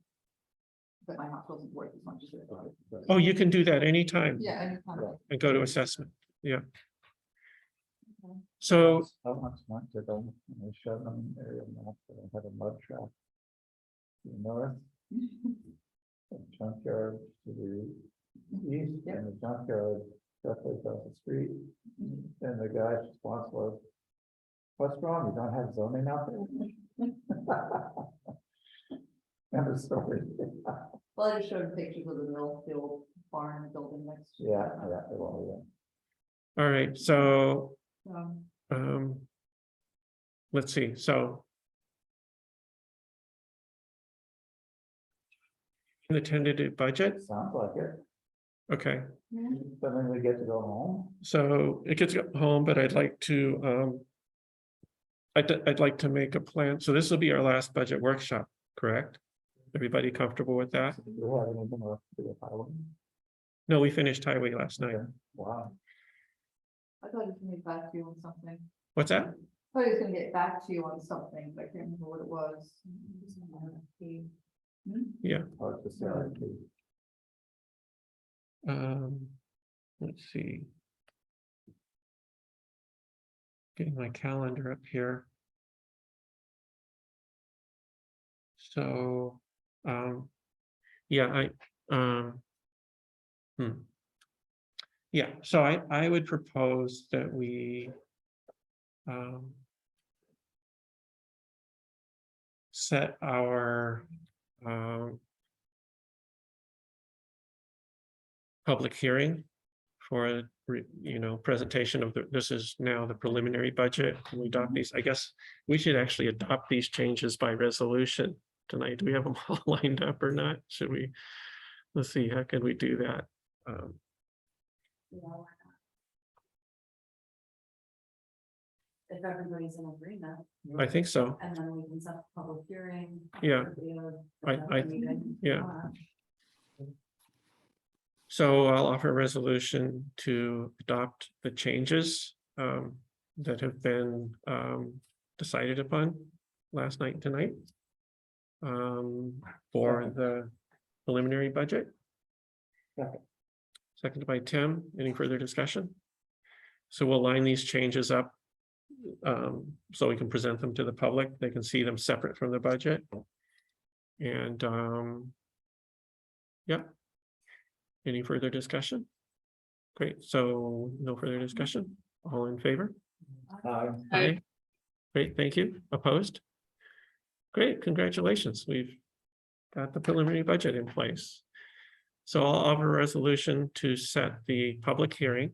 F: That my house wasn't worth as much as it was.
A: Oh, you can do that anytime
F: Yeah, anytime.
A: and go to assessment. Yeah.
F: Okay.
A: So,
B: I once went to the, Shetland area map, that had a mud trap. To the north. A junkyard to the east, and the junkyard directly across the street. And the guy's response was, "What's wrong? You don't have zoning out there?" End of story.
F: Well, I just showed pictures of the mill, the old barn building next to.
B: Yeah, well,
A: all right, so
F: Um,
A: let's see, so. In the tentative budget,
B: it sounds like it.
A: okay,
B: But then we get to go home.
A: so it gets home, but I'd like to, I'd like to make a plan, so this will be our last budget workshop, correct? Everybody comfortable with that?
B: Do we have anything left to do with highway?
A: No, we finished highway last night.
B: Wow.
F: I thought he was gonna get back to you on something.
A: What's that?
F: I thought he was gonna get back to you on something, but I can't remember what it was.
A: Yeah,
B: Oh, it's just the RFP.
A: let's see. Getting my calendar up here. So, yeah, yeah, so I would propose that we set our public hearing for, presentation of this is now the preliminary budget. Can we adopt these? I guess we should actually adopt these changes by resolution tonight. Do we have them all lined up or not? Should we? Let's see, how can we do that?
E: If everybody's in agreement,
A: I think so.
E: and then we can set the public hearing.
A: Yeah. I- yeah. So I'll offer a resolution to adopt the changes that have been decided upon last night and tonight for the preliminary budget.
B: Second.
A: Seconded by Tim. Any further discussion? So we'll line these changes up so we can present them to the public. They can see them separate from the budget. And, yeah. Any further discussion? Great, so no further discussion. All in favor?
B: Aye.
A: Aye. Great, thank you. Opposed? Great, congratulations. We've got the preliminary budget in place. So I'll offer a resolution to set the public hearing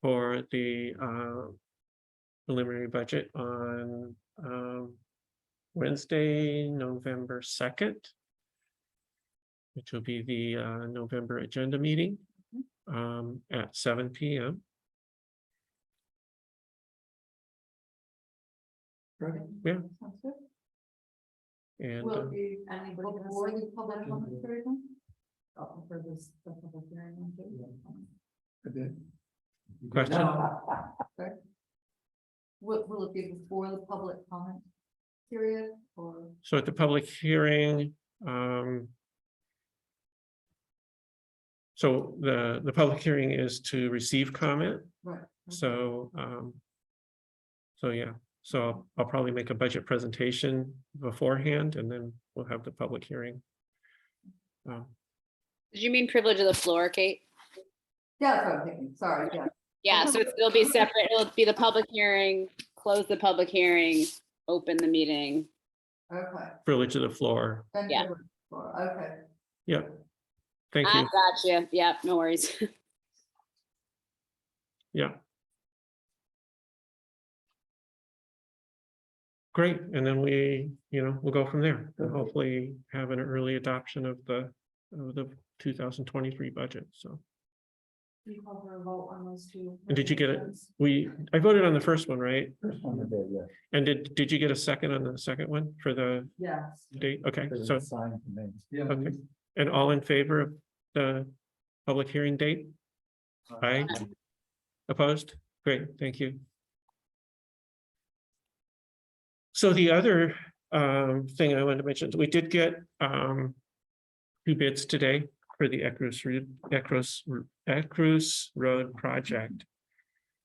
A: for the preliminary budget on Wednesday, November 2nd, which will be the November agenda meeting at 7 p.m. Yeah.
F: Sounds good.
A: And
F: Will it be
E: Anybody gonna
F: before
E: say-
F: the public comment period then?
E: Oh, for this, the public hearing one too?
B: I did.
A: question,
F: Will it be before the public comment period or?
A: so at the public hearing, so the public hearing is to receive comment.
F: Right.
A: So, so yeah, so I'll probably make a budget presentation beforehand and then we'll have the public hearing.
C: Did you mean privilege of the floor, Kate?
F: Yeah, that's what I'm thinking, sorry, yeah.
C: Yeah, so it'll be separate. It'll be the public hearing, close the public hearing, open the meeting.
F: Okay.
A: Privilege of the floor.
F: Then
C: Yeah.
F: Okay,
A: Yep. Thank
C: I
A: you.
C: gotcha. Yeah, no worries.
A: Yeah. Great, and then we'll go from there and hopefully have an early adoption of the 2023 budget, so.
E: You call for a vote on those two.
A: And did you get it?
E: resolutions?
A: I voted on the first one, right?
B: First one I did, yeah.
A: And did you get a second on the second one for the
E: Yes.
A: date? Okay,
B: Because
A: so,
B: it's signed to me.
D: Yeah.
A: okay, and all in favor of the public hearing date? Aye. Opposed? Great, thank you. So the other thing I wanted to mention, we did get 2 bids today for the Ecrus Road project.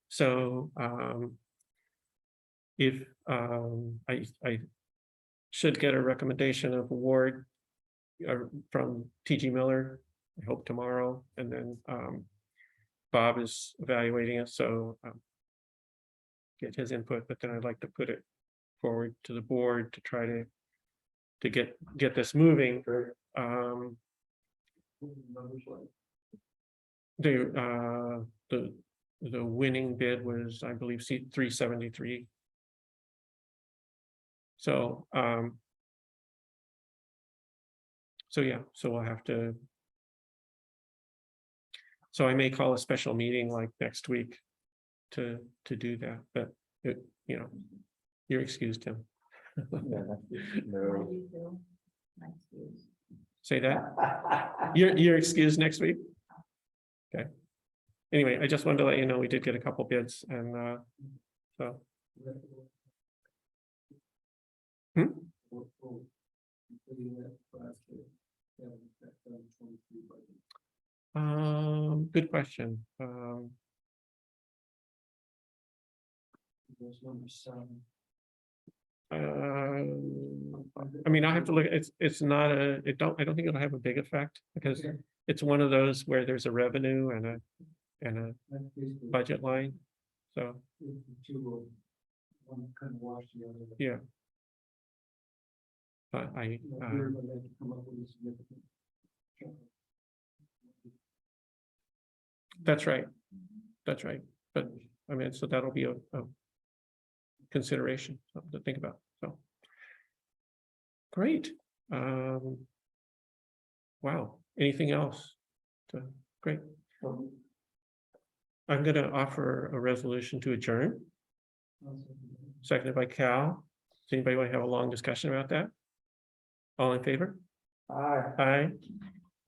A: So if I should get a recommendation of award from TG Miller, I hope tomorrow, and then Bob is evaluating it, so get his input, but then I'd like to put it forward to the board to try to get this moving. The winning bid was, I believe, C-373. So yeah, so we'll have to. So I may call a special meeting like next week to do that, but you're excused, Tim.
B: Yeah,
E: I
B: no.
E: do too. Nice views.
A: Say that. You're excused next week? Okay. Anyway, I just wanted to let you know, we did get a couple bids and so. Good question. I mean, I have to look, it's not I don't think it'll have a big effect because it's one of those where there's a revenue and a budget line. So,
D: One kind of wash the other.
A: yeah. But
D: We're gonna have to come up with a significant chunk.
A: that's right. That's right. But I mean, so that'll be a consideration, something to think about, so. Great. Wow, anything else? Great. I'm gonna offer a resolution to adjourn, seconded by Cal. Does anybody want to have a long discussion about that? All in favor?
B: Aye.
A: Aye.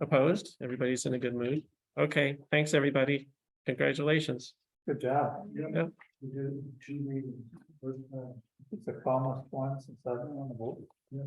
A: Opposed? Everybody's in a good mood. Okay, thanks, everybody. Congratulations.
B: Good job.
A: Yeah.
D: We did 2 meetings, first time.
B: It's the calmest one since I've been on the board.
D: Yeah.